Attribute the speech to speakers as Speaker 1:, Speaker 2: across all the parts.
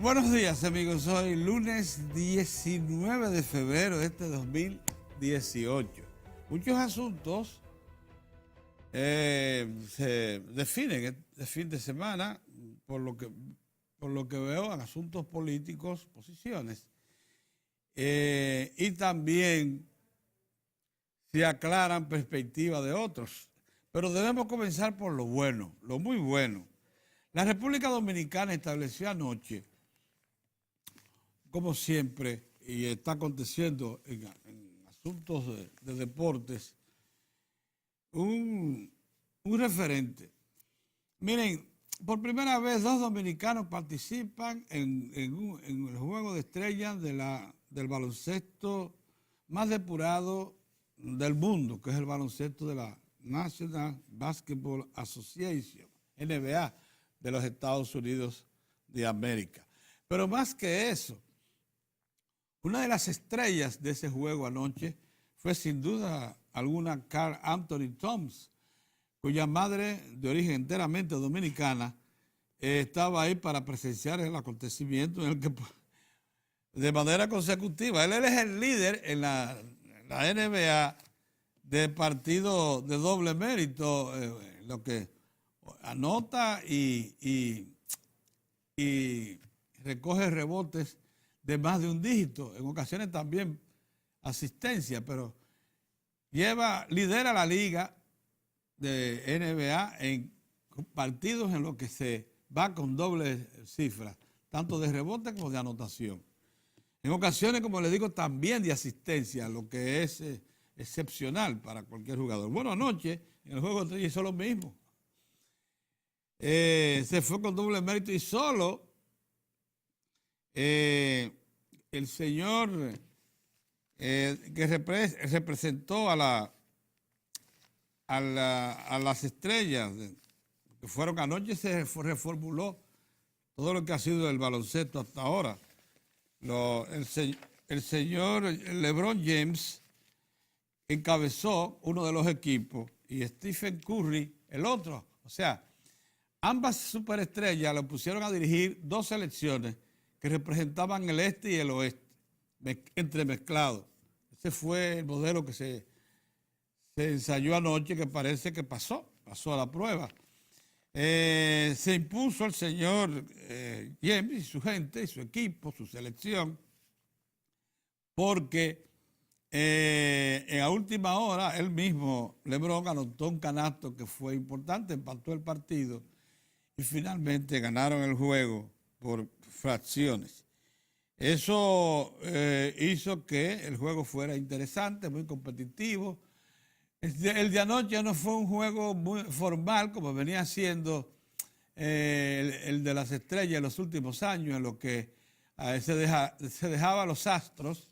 Speaker 1: Buenos días, amigos. Hoy lunes 19 de febrero de este 2018. Muchos asuntos se definen este fin de semana, por lo que veo, en asuntos políticos, posiciones. Y también se aclaran perspectivas de otros. Pero debemos comenzar por lo bueno, lo muy bueno. La República Dominicana estableció anoche, como siempre, y está aconteciendo en asuntos de deportes, un referente. Miren, por primera vez 2 dominicanos participan en el juego de estrellas del baloncesto más depurado del mundo, que es el baloncesto de la National Basketball Association, NBA, de los Estados Unidos de América. Pero más que eso, una de las estrellas de ese juego anoche fue sin duda alguna Karl Anthony Towns, cuya madre, de origen enteramente dominicana, estaba ahí para presenciar el acontecimiento en el que, de manera consecutiva, él es el líder en la NBA de partido de doble mérito, lo que anota y recoge rebotes de más de un dígito, en ocasiones también asistencia, pero lidera la liga de NBA en partidos en los que se va con doble cifra, tanto de rebote como de anotación. En ocasiones, como les digo, también de asistencia, lo que es excepcional para cualquier jugador. Bueno, anoche en el juego de estrellas hizo lo mismo. Se fue con doble mérito y solo el señor que representó a las estrellas que fueron anoche, se reformuló todo lo que ha sido el baloncesto hasta ahora. El señor LeBron James encabezó uno de los equipos y Stephen Curry el otro. O sea, ambas superestrellas lo pusieron a dirigir 2 selecciones que representaban el este y el oeste, entremezclados. Ese fue el modelo que se ensayó anoche, que parece que pasó a la prueba. Se impuso el señor James y su gente, y su equipo, su selección, porque en la última hora él mismo, LeBron, anotó un canasto que fue importante, empató el partido y finalmente ganaron el juego por fracciones. Eso hizo que el juego fuera interesante, muy competitivo. El de anoche no fue un juego muy formal como venía siendo el de las estrellas en los últimos años, en lo que se dejaba a los astros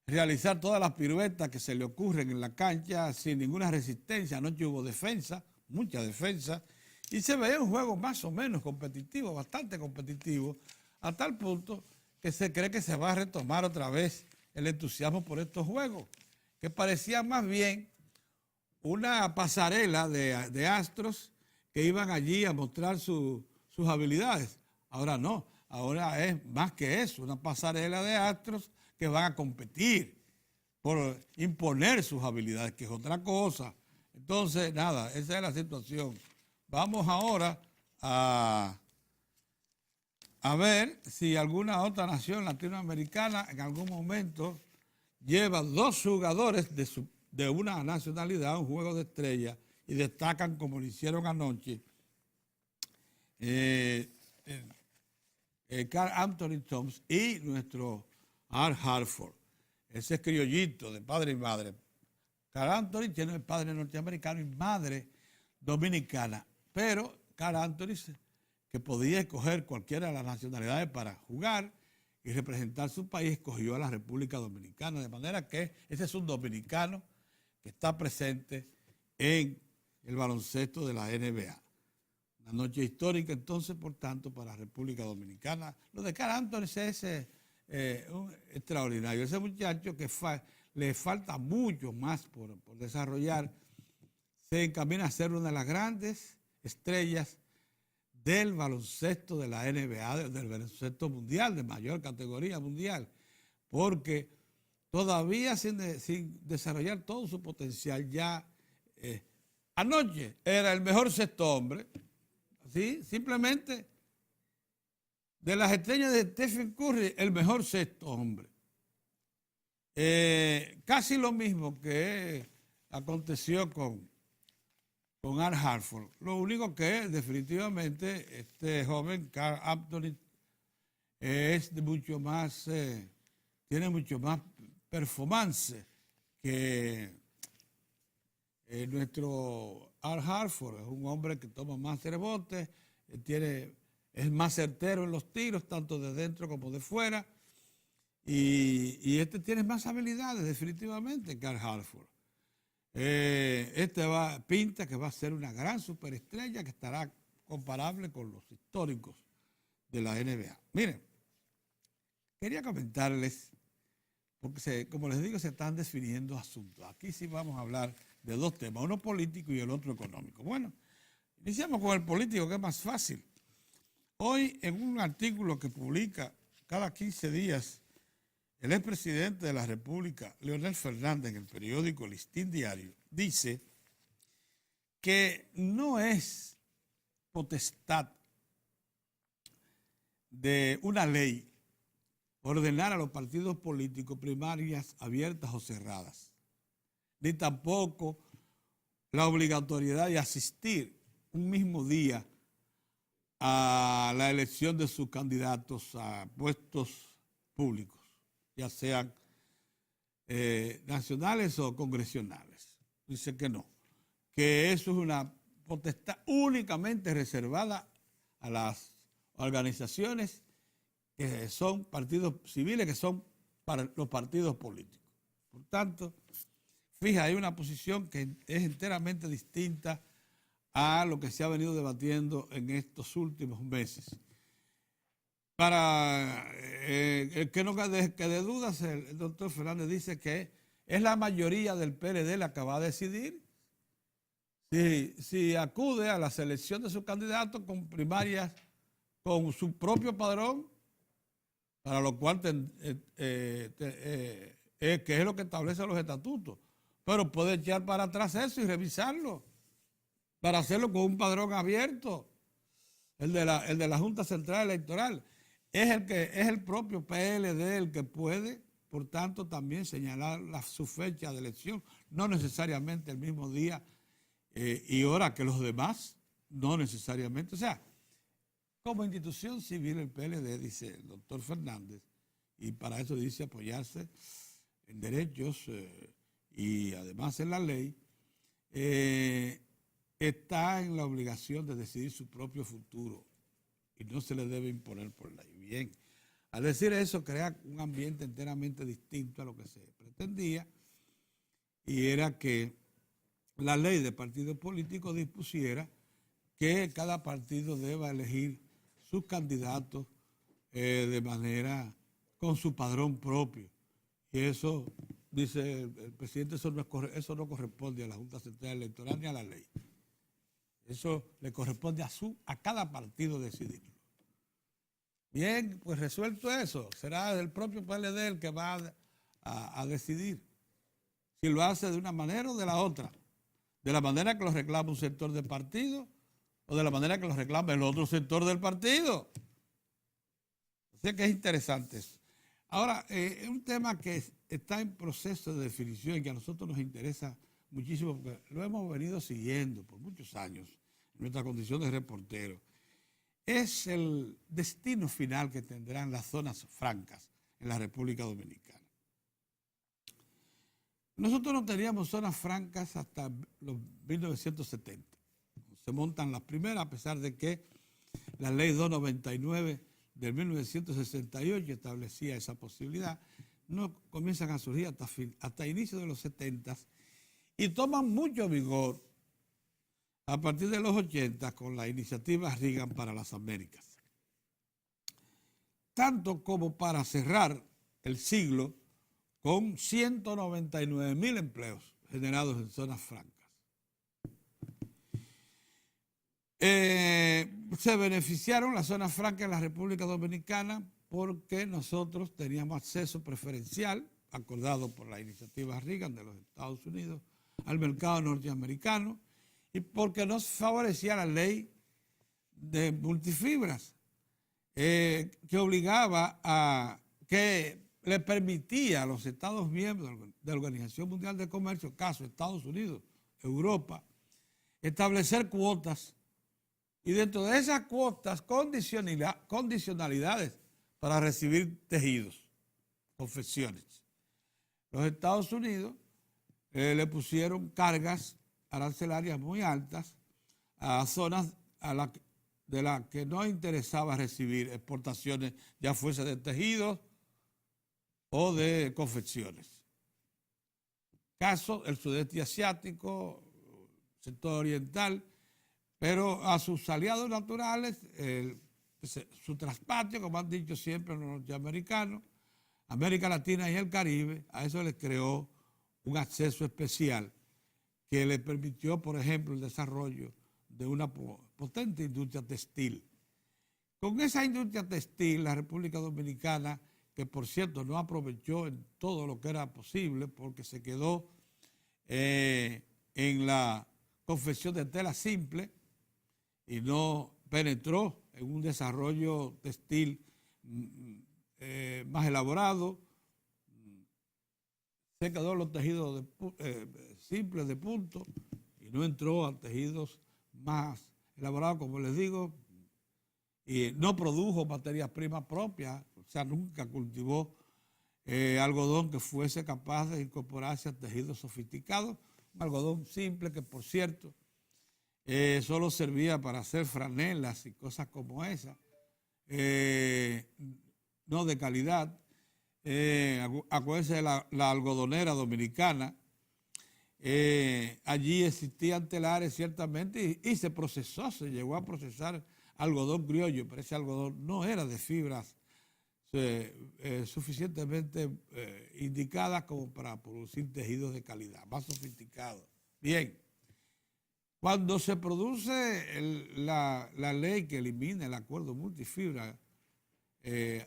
Speaker 1: realizar todas las piruetas que se le ocurren en la cancha sin ninguna resistencia. Anoche hubo defensa, mucha defensa, y se veía un juego más o menos competitivo, bastante competitivo, a tal punto que se cree que se va a retomar otra vez el entusiasmo por estos juegos, que parecía más bien una pasarela de astros que iban allí a mostrar sus habilidades. Ahora no, ahora es más que eso, una pasarela de astros que van a competir por imponer sus habilidades, que es otra cosa. Entonces, nada, esa es la situación. Vamos ahora a ver si alguna otra nación latinoamericana en algún momento lleva 2 jugadores de una nacionalidad a un juego de estrellas y destacan como lo hicieron anoche Karl Anthony Towns y nuestro Al Horford. Ese es criollito de padre y madre. Karl Anthony tiene el padre norteamericano y madre dominicana, pero Karl Anthony, que podía escoger cualquiera de las nacionalidades para jugar y representar su país, escogió a la República Dominicana, de manera que ese es un dominicano que está presente en el baloncesto de la NBA. Una noche histórica, entonces, por tanto, para la República Dominicana. Lo de Karl Anthony es un extraordinario. Ese muchacho que le falta mucho más por desarrollar, se encamina a ser una de las grandes estrellas del baloncesto de la NBA, del baloncesto mundial, de mayor categoría mundial, porque todavía sin desarrollar todo su potencial, ya anoche era el mejor sexto hombre, ¿sí? Simplemente de las estrellas de Stephen Curry, el mejor sexto hombre. Casi lo mismo que aconteció con Al Horford. Lo único que definitivamente este joven Karl Anthony es de mucho más, tiene mucho más performance que nuestro Al Horford. Es un hombre que toma más rebotes, es más certero en los tiros, tanto de dentro como de fuera. Y este tiene más habilidades definitivamente que Al Horford. Pinta que va a ser una gran superestrella que estará comparable con los históricos de la NBA. Miren, quería comentarles, porque como les digo, se están definiendo asuntos. Aquí sí vamos a hablar de dos temas, uno político y el otro económico. Bueno, iniciamos con el político, que es más fácil. Hoy, en un artículo que publica cada 15 días el expresidente de la República, Leonel Fernández, en el periódico Listín Diario, dice que no es potestad de una ley ordenar a los partidos políticos primarias abiertas o cerradas, ni tampoco la obligatoriedad de asistir un mismo día a la elección de sus candidatos a puestos públicos, ya sean nacionales o congresionales. Dice que no, que eso es una potestad únicamente reservada a las organizaciones que son partidos civiles, que son para los partidos políticos. Por tanto, fija, hay una posición que es enteramente distinta a lo que se ha venido debatiendo en estos últimos meses. Para que no quede dudas, el doctor Fernández dice que es la mayoría del PLD la que va a decidir si acude a la selección de sus candidatos con primarias con su propio padrón, para lo cual que es lo que establecen los estatutos, pero puede echar para atrás eso y revisarlo, para hacerlo con un padrón abierto, el de la Junta Central Electoral. Es el propio PLD el que puede, por tanto, también señalar su fecha de elección, no necesariamente el mismo día y hora que los demás, no necesariamente. O sea, como institución civil el PLD, dice el doctor Fernández, y para eso dice apoyarse en derechos y además en la ley, está en la obligación de decidir su propio futuro y no se le debe imponer por ley. Bien, al decir eso crea un ambiente enteramente distinto a lo que se pretendía, y era que la ley de partidos políticos dispusiera que cada partido deba elegir sus candidatos de manera con su padrón propio. Y eso, dice el presidente, eso no corresponde a la Junta Central Electoral ni a la ley. Eso le corresponde a cada partido decidirlo. Bien, pues resuelto eso, será el propio PLD el que va a decidir si lo hace de una manera o de la otra, de la manera que lo reclama un sector del partido o de la manera que lo reclama el otro sector del partido. O sea que es interesante eso. Ahora, es un tema que está en proceso de definición y que a nosotros nos interesa muchísimo porque lo hemos venido siguiendo por muchos años en nuestra condición de reportero. Es el destino final que tendrán las zonas francas en la República Dominicana. Nosotros no teníamos zonas francas hasta los 1970. Se montan las primeras, a pesar de que la ley 299 del 1968 establecía esa posibilidad. No comienzan a surgir hasta inicios de los 70 y toman mucho vigor a partir de los 80 con la iniciativa Reagan para las Américas. Tanto como para cerrar el siglo con 199,000 empleos generados en zonas francas. se beneficiaron las zonas francas de la República Dominicana porque nosotros teníamos acceso preferencial, acordado por la iniciativa Reagan de los Estados Unidos, al mercado norteamericano, y porque nos favorecía la ley de multifibras, que obligaba a, que le permitía a los Estados miembros de la Organización Mundial de Comercio, caso Estados Unidos, Europa, establecer cuotas, y dentro de esas cuotas condicionalidades para recibir tejidos, confecciones. Los Estados Unidos le pusieron cargas arancelarias muy altas a zonas de las que no interesaba recibir exportaciones, ya fuese de tejidos o de confecciones. Caso el sudeste asiático, sector oriental, pero a sus aliados naturales, su traspatio, como han dicho siempre los norteamericanos, América Latina y el Caribe, a eso les creó un acceso especial que le permitió, por ejemplo, el desarrollo de una potente industria textil. Con esa industria textil, la República Dominicana, que por cierto no aprovechó en todo lo que era posible porque se quedó en la confección de tela simple y no penetró en un desarrollo textil más elaborado, se quedó en los tejidos simples de punto y no entró a tejidos más elaborados, como les digo, y no produjo materias primas propias, o sea, nunca cultivó algodón que fuese capaz de incorporarse a tejidos sofisticados, un algodón simple que, por cierto, solo servía para hacer franelas y cosas como esas, no de calidad. Acuérdense de la algodonera dominicana. Allí existían telares ciertamente y se procesó, se llegó a procesar algodón criollo, pero ese algodón no era de fibras suficientemente indicadas como para producir tejidos de calidad, más sofisticados. Bien, cuando se produce la ley que elimina el acuerdo multifibra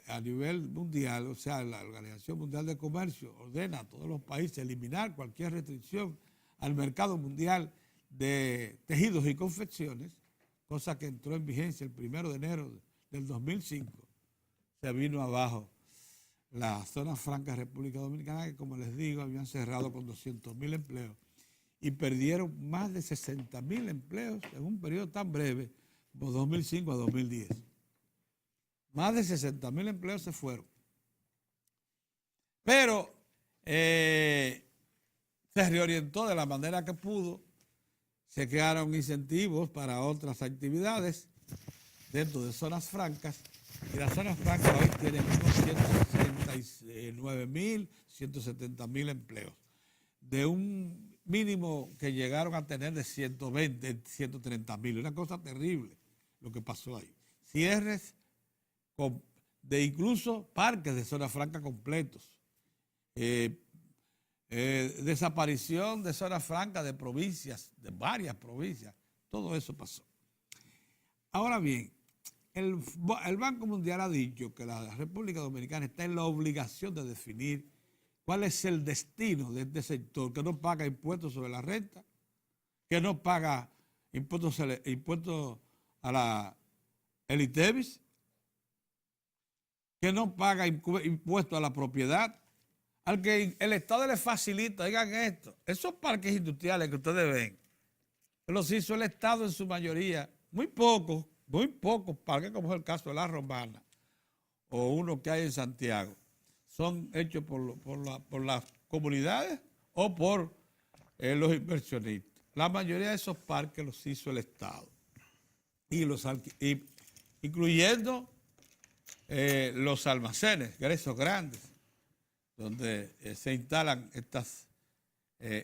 Speaker 1: a nivel mundial, o sea, la Organización Mundial de Comercio ordena a todos los países eliminar cualquier restricción al mercado mundial de tejidos y confecciones, cosa que entró en vigencia el 1 de enero del 2005, se vino abajo la zona franca de República Dominicana, que como les digo, habían cerrado con 200.000 empleos y perdieron más de 60.000 empleos en un periodo tan breve como 2005 a 2010. Más de 60.000 empleos se fueron. Pero se reorientó de la manera que pudo, se crearon incentivos para otras actividades dentro de zonas francas, y las zonas francas hoy tienen unos 169.000, 170.000 empleos, de un mínimo que llegaron a tener de 120, 130.000, una cosa terrible lo que pasó ahí. Cierres de incluso parques de zona franca completos, desaparición de zonas francas de provincias, de varias provincias, todo eso pasó. Ahora bien, el Banco Mundial ha dicho que la República Dominicana está en la obligación de definir cuál es el destino de este sector, que no paga impuestos sobre la renta, que no paga impuestos a la ITEVIS, que no paga impuestos a la propiedad, al que el Estado le facilita, oigan esto, esos parques industriales que ustedes ven, los hizo el Estado en su mayoría, muy pocos parques, como es el caso de La Romana o uno que hay en Santiago, son hechos por las comunidades o por los inversionistas. La mayoría de esos parques los hizo el Estado, incluyendo los almacenes, esos grandes, donde se instalan estas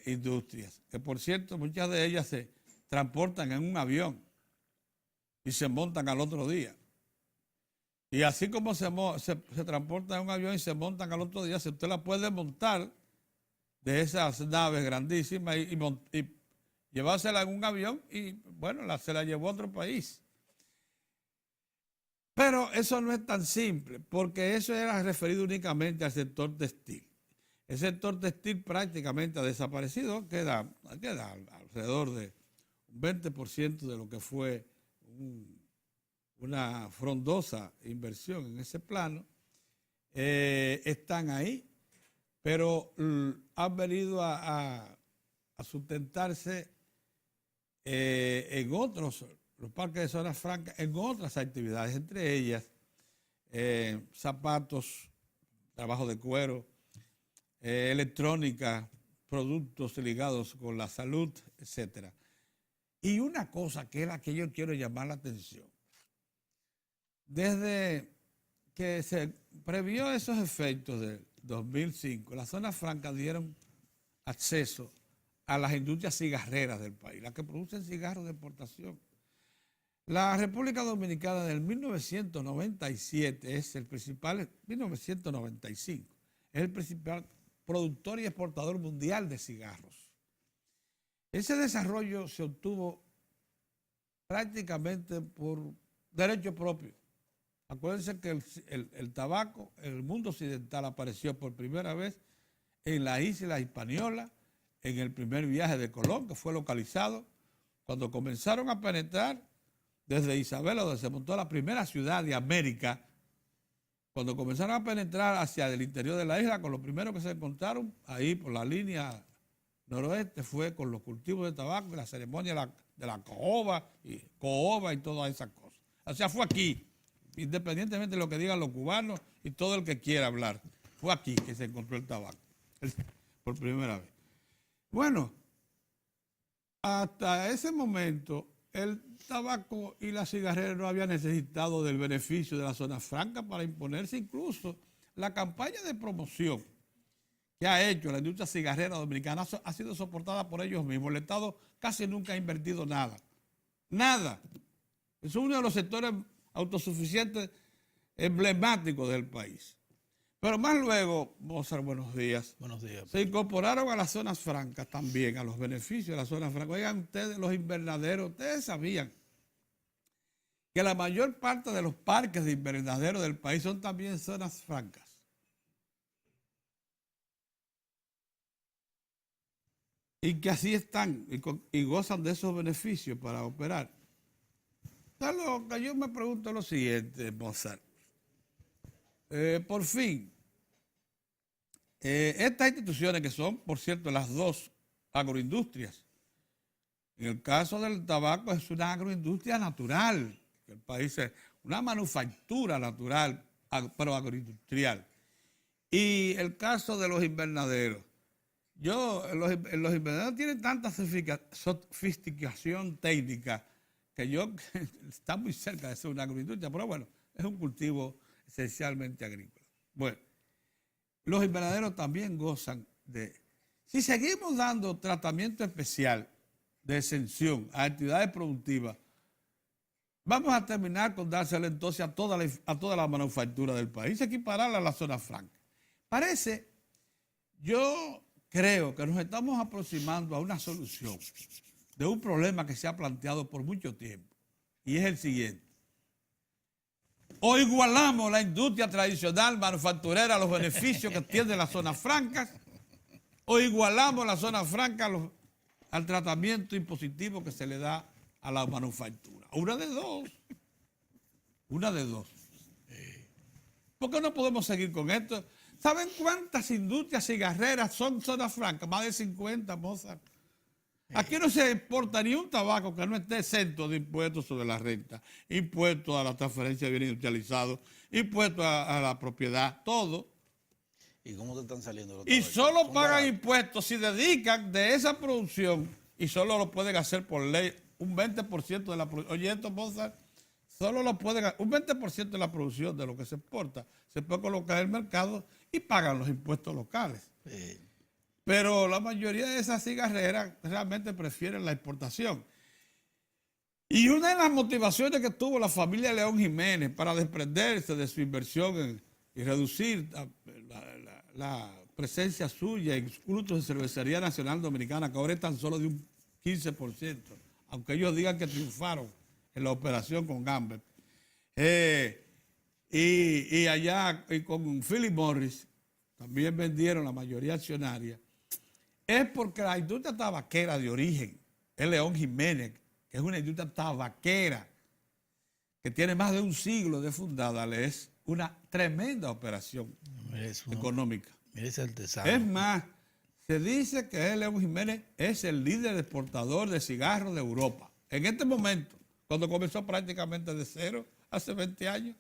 Speaker 1: industrias, que por cierto muchas de ellas se transportan en un avión y se montan al otro día. Y así como se transportan en un avión y se montan al otro día, si usted la puede montar de esas naves grandísimas y llevársela en un avión y bueno, se la llevó a otro país. Pero eso no es tan simple, porque eso era referido únicamente al sector textil. El sector textil prácticamente ha desaparecido, queda alrededor de un 20% de lo que fue una frondosa inversión en ese plano. Están ahí, pero han venido a sustentarse en otros, los parques de zonas francas, en otras actividades, entre ellas zapatos, trabajo de cuero, electrónica, productos ligados con la salud, etcétera. Y una cosa que es la que yo quiero llamar la atención. Desde que se previó esos efectos del 2005, las zonas francas dieron acceso a las industrias cigarreras del país, las que producen cigarros de exportación. La República Dominicana del 1997 es el principal, 1995, es el principal productor y exportador mundial de cigarros. Ese desarrollo se obtuvo prácticamente por derecho propio. Acuérdense que el tabaco en el mundo occidental apareció por primera vez en la isla Hispaniola, en el primer viaje de Colón, que fue localizado cuando comenzaron a penetrar desde Isabela, donde se montó la primera ciudad de América. Cuando comenzaron a penetrar hacia el interior de la isla, con lo primero que se encontraron ahí por la línea noroeste fue con los cultivos de tabaco y la ceremonia de la cohoba y todas esas cosas. O sea, fue aquí, independientemente de lo que digan los cubanos y todo el que quiera hablar, fue aquí que se encontró el tabaco, por primera vez. Bueno, hasta ese momento el tabaco y la cigarrera no habían necesitado del beneficio de la zona franca para imponerse. Incluso la campaña de promoción que ha hecho la industria cigarrera dominicana ha sido soportada por ellos mismos. El Estado casi nunca ha invertido nada. Nada. Es uno de los sectores autosuficientes emblemáticos del país. Pero más luego, Mozart, buenos días.
Speaker 2: Buenos días.
Speaker 1: Se incorporaron a las zonas francas también, a los beneficios de las zonas francas. Oigan ustedes, los invernaderos, ustedes sabían que la mayor parte de los parques de invernaderos del país son también zonas francas. Y que así están y gozan de esos beneficios para operar. Yo me pregunto lo siguiente, Mozart. Por fin, estas instituciones que son, por cierto, las dos agroindustrias, en el caso del tabaco es una agroindustria natural, que el país es una manufactura natural, pero agroindustrial. Y el caso de los invernaderos, los invernaderos tienen tanta sofisticación técnica que está muy cerca de ser una agroindustria, pero bueno, es un cultivo esencialmente agrícola. Bueno, los invernaderos también gozan de... Si seguimos dando tratamiento especial de exención a actividades productivas, vamos a terminar con dárselo entonces a toda la manufactura del país, equipararla a la zona franca. Yo creo que nos estamos aproximando a una solución de un problema que se ha planteado por mucho tiempo, y es el siguiente. O igualamos la industria tradicional manufacturera a los beneficios que tienen las zonas francas, o igualamos la zona franca al tratamiento impositivo que se le da a la manufactura. Una de dos. Una de dos. ¿Por qué no podemos seguir con esto? ¿Saben cuántas industrias cigarreras son zonas francas? Más de 50, Mozart. Aquí no se exporta ni un tabaco que no esté exento de impuestos sobre la renta, impuestos a la transferencia de bienes industrializados, impuestos a la propiedad, todo.
Speaker 2: ¿Y cómo te están saliendo los
Speaker 1: Y
Speaker 2: tabacos?
Speaker 1: solo pagan impuestos si dedican de esa producción, y solo lo pueden hacer por ley, un 20% de la producción. Oye, esto, Mozart, solo lo pueden hacer, un 20% de la producción de lo que se exporta se puede colocar en el mercado y pagan los impuestos locales.
Speaker 2: Sí.
Speaker 1: Pero la mayoría de esas cigarreras realmente prefieren la exportación. Y una de las motivaciones que tuvo la familia León Jiménez para desprenderse de su inversión y reducir la presencia suya en frutos de Cervecería Nacional Dominicana, que ahora es tan solo de un 15%, aunque ellos digan que triunfaron en la operación con Gambert, y allá y con Philip Morris también vendieron la mayoría accionaria, es porque la industria tabaquera de origen, el León Jiménez, que es una industria tabaquera que tiene más de un siglo de fundada, le es una tremenda operación económica.
Speaker 2: Mire ese artesano.
Speaker 1: Es más, se dice que el León Jiménez es el líder exportador de cigarros de Europa. En este momento, cuando comenzó prácticamente de cero, hace 20 años.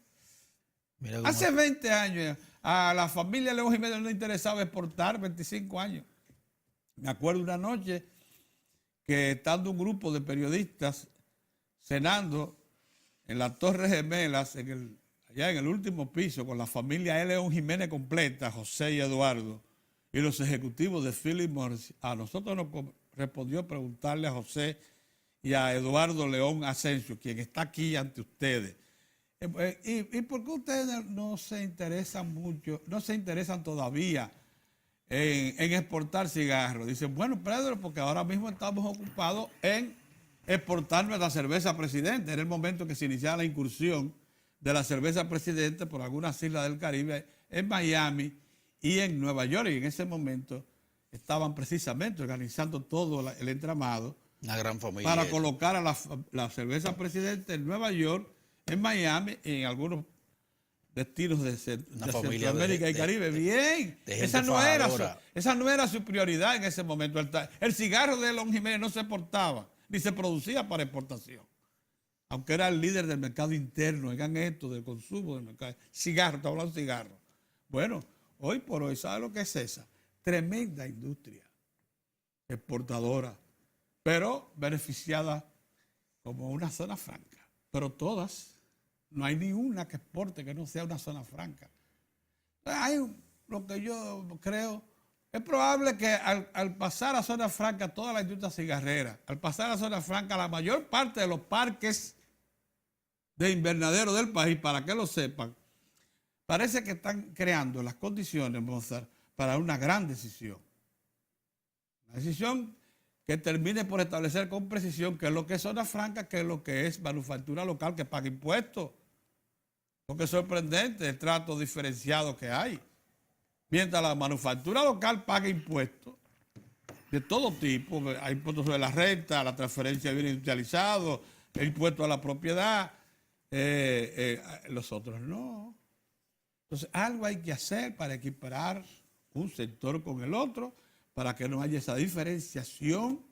Speaker 1: Hace 20 años a la familia León Jiménez no le interesaba exportar, 25 años. Me acuerdo una noche que estando un grupo de periodistas cenando en las Torres Gemelas, allá en el último piso, con la familia León Jiménez completa, José y Eduardo, y los ejecutivos de Philip Morris, a nosotros nos correspondió preguntarle a José y a Eduardo León Asensio, quien está aquí ante ustedes, ¿y por qué ustedes no se interesan mucho, no se interesan todavía en exportar cigarros? Dicen, bueno, Pedro, porque ahora mismo estamos ocupados en exportar nuestra cerveza Presidente. Era el momento que se iniciaba la incursión de la cerveza Presidente por algunas islas del Caribe, en Miami y en Nueva York. Y en ese momento estaban precisamente organizando todo el entramado.
Speaker 2: Una gran familia.
Speaker 1: Para colocar a la cerveza Presidente en Nueva York, en Miami y en algunos destinos de Centroamérica y Caribe. Bien, esa no era su prioridad en ese momento. El cigarro de León Jiménez no se exportaba ni se producía para exportación, aunque era el líder del mercado interno, hagan esto, del consumo del mercado. Cigarro, está hablando de cigarro. Bueno, hoy por hoy, ¿sabe lo que es esa? Tremenda industria exportadora, pero beneficiada como una zona franca. Pero todas, no hay ni una que exporte que no sea una zona franca. Hay lo que yo creo, es probable que al pasar a zona franca toda la industria cigarrera, al pasar a zona franca la mayor parte de los parques de invernadero del país, para que lo sepan, parece que están creando las condiciones, Mozart, para una gran decisión. Una decisión que termine por establecer con precisión qué es lo que es zona franca, qué es lo que es manufactura local que paga impuestos. Porque es sorprendente el trato diferenciado que hay. Mientras la manufactura local paga impuestos de todo tipo, hay impuestos sobre la renta, la transferencia de bienes industrializados, el impuesto a la propiedad, los otros no. Entonces, algo hay que hacer para equiparar un sector con el otro, para que no haya esa diferenciación.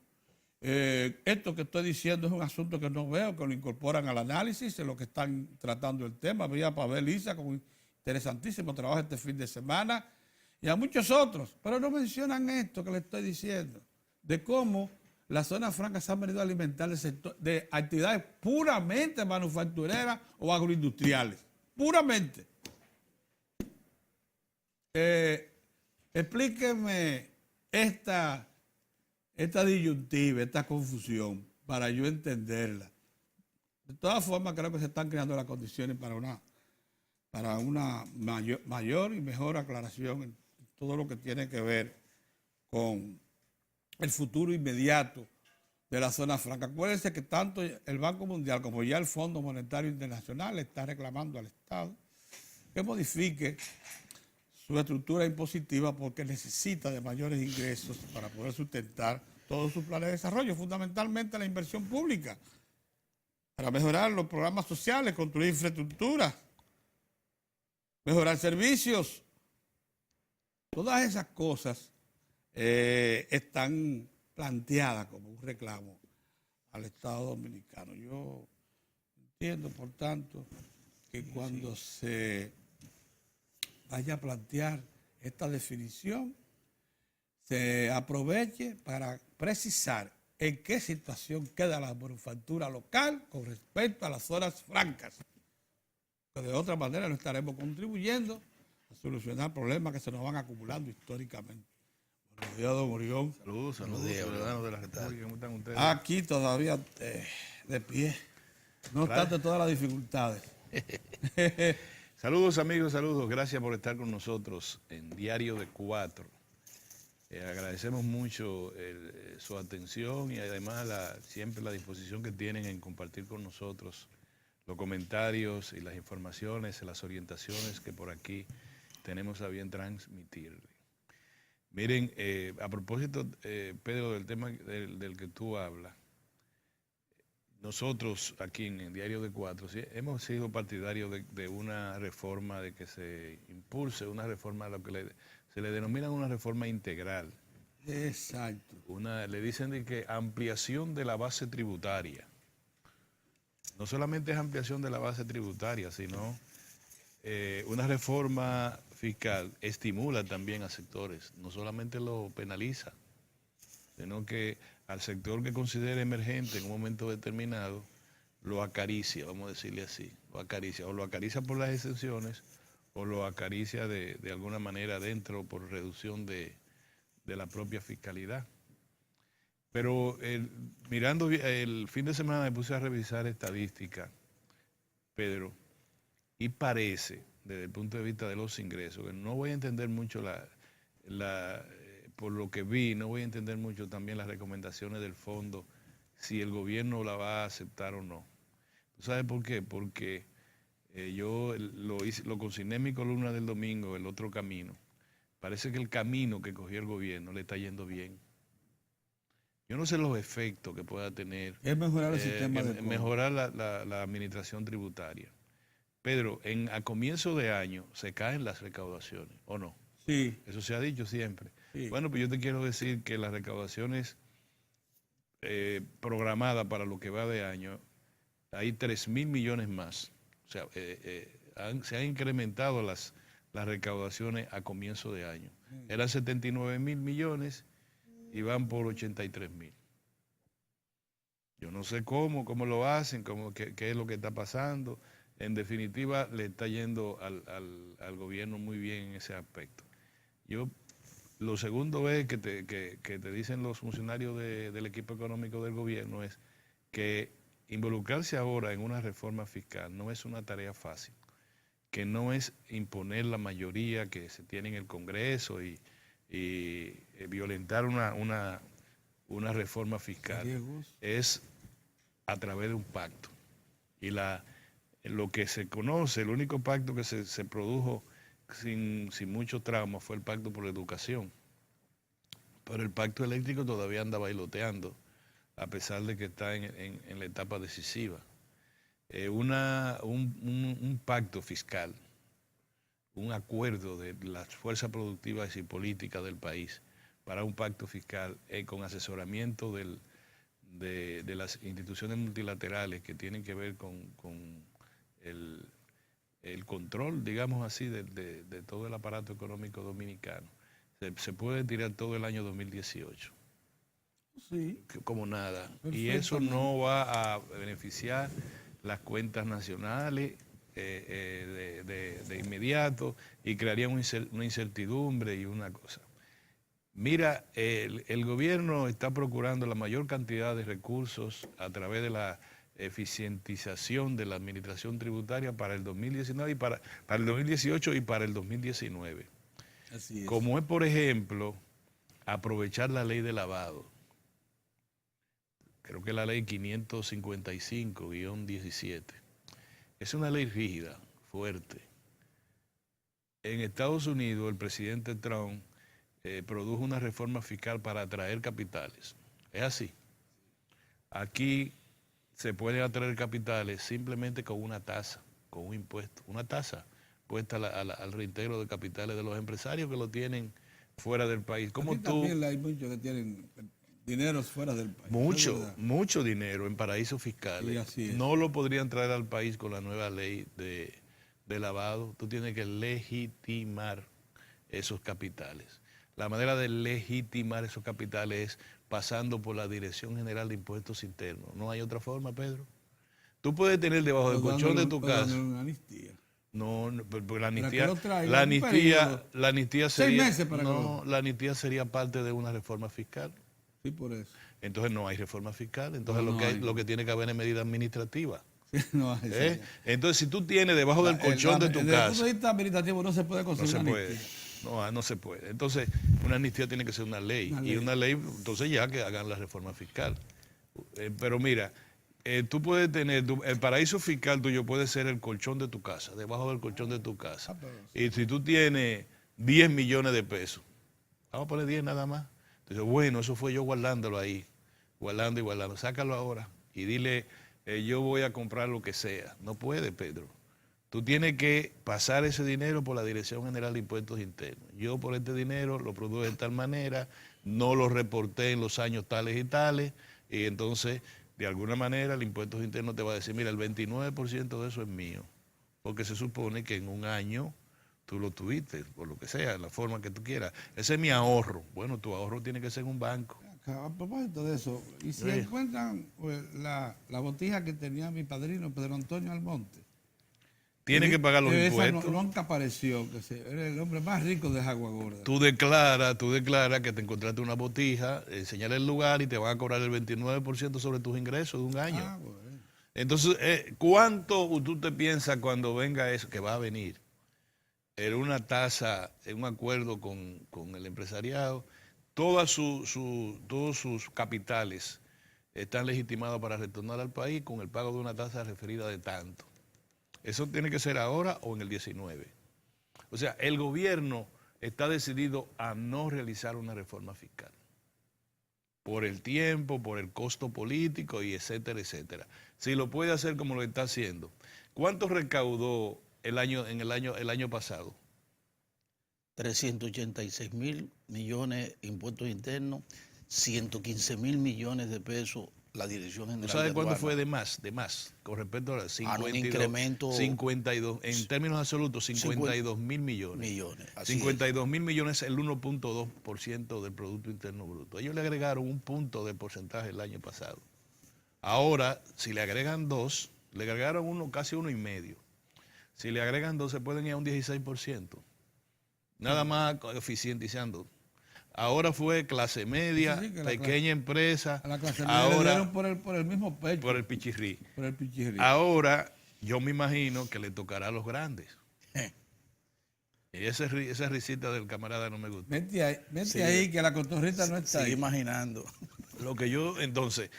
Speaker 1: Esto que estoy diciendo es un asunto que no veo, que lo incorporan al análisis de lo que están tratando el tema. Veía a Pavel Lisa con un interesantísimo trabajo este fin de semana y a muchos otros, pero no mencionan esto que le estoy diciendo, de cómo las zonas francas se han venido a alimentar de actividades puramente manufactureras o agroindustriales, puramente. Explíqueme esta disyuntiva, esta confusión, para yo entenderla. De todas formas, creo que se están creando las condiciones para una mayor y mejor aclaración en todo lo que tiene que ver con el futuro inmediato de la zona franca. Acuérdense que tanto el Banco Mundial como ya el Fondo Monetario Internacional le está reclamando al Estado que modifique su estructura impositiva porque necesita de mayores ingresos para poder sustentar todos sus planes de desarrollo, fundamentalmente la inversión pública, para mejorar los programas sociales, construir infraestructura, mejorar servicios. Todas esas cosas están planteadas como un reclamo al Estado dominicano. Yo entiendo, por tanto, que cuando se vaya a plantear esta definición, se aproveche para precisar en qué situación queda la manufactura local con respecto a las zonas francas. Que de otra manera no estaremos contribuyendo a solucionar problemas que se nos van acumulando históricamente. Buenos días, don Orión.
Speaker 3: Saludos, ciudadanos de la República. ¿Cómo están ustedes?
Speaker 1: Aquí todavía de pie, no obstante todas las dificultades.
Speaker 3: Saludos, amigos, saludos. Gracias por estar con nosotros en Diario de 4. Agradecemos mucho su atención y además siempre la disposición que tienen en compartir con nosotros los comentarios y las informaciones, las orientaciones que por aquí tenemos a bien transmitirle. Miren, a propósito, Pedro, del tema del que tú hablas, nosotros aquí en el Diario de Cuatro ¿sí? hemos sido partidarios de una reforma, de que se impulse una reforma, a lo que se le denomina una reforma integral.
Speaker 1: Exacto.
Speaker 3: Le dicen de que ampliación de la base tributaria. No solamente es ampliación de la base tributaria, sino una reforma fiscal estimula también a sectores, no solamente lo penaliza, sino que al sector que considere emergente en un momento determinado, lo acaricia, vamos a decirle así, lo acaricia por las exenciones, o lo acaricia de alguna manera dentro por reducción de la propia fiscalidad. Pero mirando el fin de semana me puse a revisar estadísticas, Pedro, y parece, desde el punto de vista de los ingresos, que no voy a entender mucho por lo que vi, no voy a entender mucho también las recomendaciones del fondo, si el gobierno la va a aceptar o no. ¿Tú sabes por qué? Porque yo lo consigné en mi columna del domingo, El Otro Camino. Parece que el camino que cogió el gobierno le está yendo bien. Yo no sé los efectos que pueda tener.
Speaker 1: Es mejorar el sistema de cobro.
Speaker 3: Mejorar la administración tributaria. Pedro, a comienzo de año se caen las recaudaciones, ¿o no?
Speaker 1: Sí.
Speaker 3: Eso se ha dicho siempre.
Speaker 1: Sí.
Speaker 3: Bueno, pues yo te quiero decir que las recaudaciones programadas para lo que va de año, hay 3.000 millones más. O sea, se han incrementado las recaudaciones a comienzo de año. Eran 79.000 millones y van por 83.000. Yo no sé cómo lo hacen, qué es lo que está pasando. En definitiva, le está yendo al gobierno muy bien en ese aspecto. Lo segundo es que te dicen los funcionarios del equipo económico del gobierno es que involucrarse ahora en una reforma fiscal no es una tarea fácil, que no es imponer la mayoría que se tiene en el Congreso y violentar una reforma fiscal. Es a través de un pacto. Y lo que se conoce, el único pacto que se produjo sin mucho trauma fue el pacto por la educación. Pero el pacto eléctrico todavía anda bailoteando, a pesar de que está en la etapa decisiva. Un pacto fiscal, un acuerdo de las fuerzas productivas y políticas del país para un pacto fiscal con asesoramiento de las instituciones multilaterales que tienen que ver con el control, digamos así, de todo el aparato económico dominicano. Se puede tirar todo el año 2018.
Speaker 1: Sí.
Speaker 3: Como nada. Y eso no va a beneficiar las cuentas nacionales de inmediato y crearía una incertidumbre y una cosa. Mira, el gobierno está procurando la mayor cantidad de recursos a través de la eficientización de la administración tributaria para el 2019 y para el 2018 y para el 2019.
Speaker 1: Así es.
Speaker 3: Como es, por ejemplo, aprovechar la ley de lavado. Creo que la ley 555-17. Es una ley rígida, fuerte. En Estados Unidos, el presidente Trump produjo una reforma fiscal para atraer capitales. Es así. Aquí se pueden atraer capitales simplemente con una tasa, con un impuesto. Una tasa puesta al reintegro de capitales de los empresarios que lo tienen fuera del país. Como
Speaker 1: aquí
Speaker 3: tú,
Speaker 1: también hay muchos que tienen dineros fuera del país.
Speaker 3: Mucho dinero en paraísos fiscales.
Speaker 1: Sí, así es.
Speaker 3: No lo podrían traer al país con la nueva ley de lavado. Tú tienes que legitimar esos capitales. La manera de legitimar esos capitales es pasando por la Dirección General de Impuestos Internos. No hay otra forma, Pedro. Tú puedes tener debajo del colchón de tu casa.
Speaker 1: Una amnistía.
Speaker 3: No, porque la
Speaker 1: amnistía sería 6 meses para
Speaker 3: la amnistía sería parte de una reforma fiscal.
Speaker 1: Sí, por eso.
Speaker 3: Entonces no hay reforma fiscal. Entonces lo que tiene que haber es medida administrativa.
Speaker 1: No hay,
Speaker 3: entonces, si tú tienes debajo del colchón de tu casa... Desde el
Speaker 1: punto de vista administrativo no se puede conseguir una amnistía.
Speaker 3: No se puede. Entonces, una amnistía tiene que ser una ley. Y una ley, entonces ya que hagan la reforma fiscal. Pero mira, tú puedes tener, el paraíso fiscal tuyo puede ser el colchón de tu casa, debajo del colchón de tu casa. Y si tú tienes 10 millones de pesos, vamos a poner 10 nada más. Entonces, bueno, eso fue yo guardándolo ahí, guardando y guardando. Sácalo ahora y dile, yo voy a comprar lo que sea. No puede, Pedro. Tú tienes que pasar ese dinero por la Dirección General de Impuestos Internos. Yo por este dinero lo produje de tal manera, no lo reporté en los años tales y tales, y entonces, de alguna manera, el Impuestos Internos te va a decir, mira, el 29% de eso es mío, porque se supone que en un año tú lo tuviste, por lo que sea, la forma que tú quieras. Ese es mi ahorro. Bueno, tu ahorro tiene que ser en un banco.
Speaker 1: A propósito de eso, y si encuentran la botija que tenía mi padrino Pedro Antonio Almonte,
Speaker 3: Tiene que pagar los impuestos.
Speaker 1: Nunca apareció, era el hombre más rico de Agua Gorda.
Speaker 3: Tú declaras que te encontraste una botija, señala el lugar y te van a cobrar el 29% sobre tus ingresos de un año.
Speaker 1: Ah, bueno.
Speaker 3: Entonces, ¿cuánto tú te piensas cuando venga eso, que va a venir? En una tasa, en un acuerdo con el empresariado, todos sus capitales están legitimados para retornar al país con el pago de una tasa referida de tanto. Eso tiene que ser ahora o en el 19. O sea, el gobierno está decidido a no realizar una reforma fiscal. Por el tiempo, por el costo político y etcétera, etcétera. Si lo puede hacer como lo está haciendo. ¿Cuánto recaudó el año pasado?
Speaker 2: 386 mil millones de impuestos internos, 115 mil millones de pesos la Dirección General de
Speaker 3: ¿Sabes cuánto
Speaker 2: Aduanas.
Speaker 3: fue de más? Con respecto a 52,
Speaker 2: un incremento
Speaker 3: 52, en términos absolutos, 52 mil millones. 52 mil millones es el 1.2% del Producto Interno Bruto. Ellos le agregaron un punto de porcentaje el año pasado. Ahora, si le agregan 2, le agregaron casi 1,5. Si le agregan 2, se pueden ir a un 16%. Nada más eficientizando. Ahora fue clase media,
Speaker 1: sí,
Speaker 3: pequeña empresa.
Speaker 1: A la clase media
Speaker 3: ahora,
Speaker 1: le dieron por el mismo pecho.
Speaker 3: por el pichirrí.
Speaker 1: Por el pichirrí.
Speaker 3: Ahora, yo me imagino que le tocará a los grandes. Y esa risita del camarada no me gusta.
Speaker 1: Vete ahí que la cotorrita no está ahí.
Speaker 2: imaginando.
Speaker 3: Lo que yo, entonces,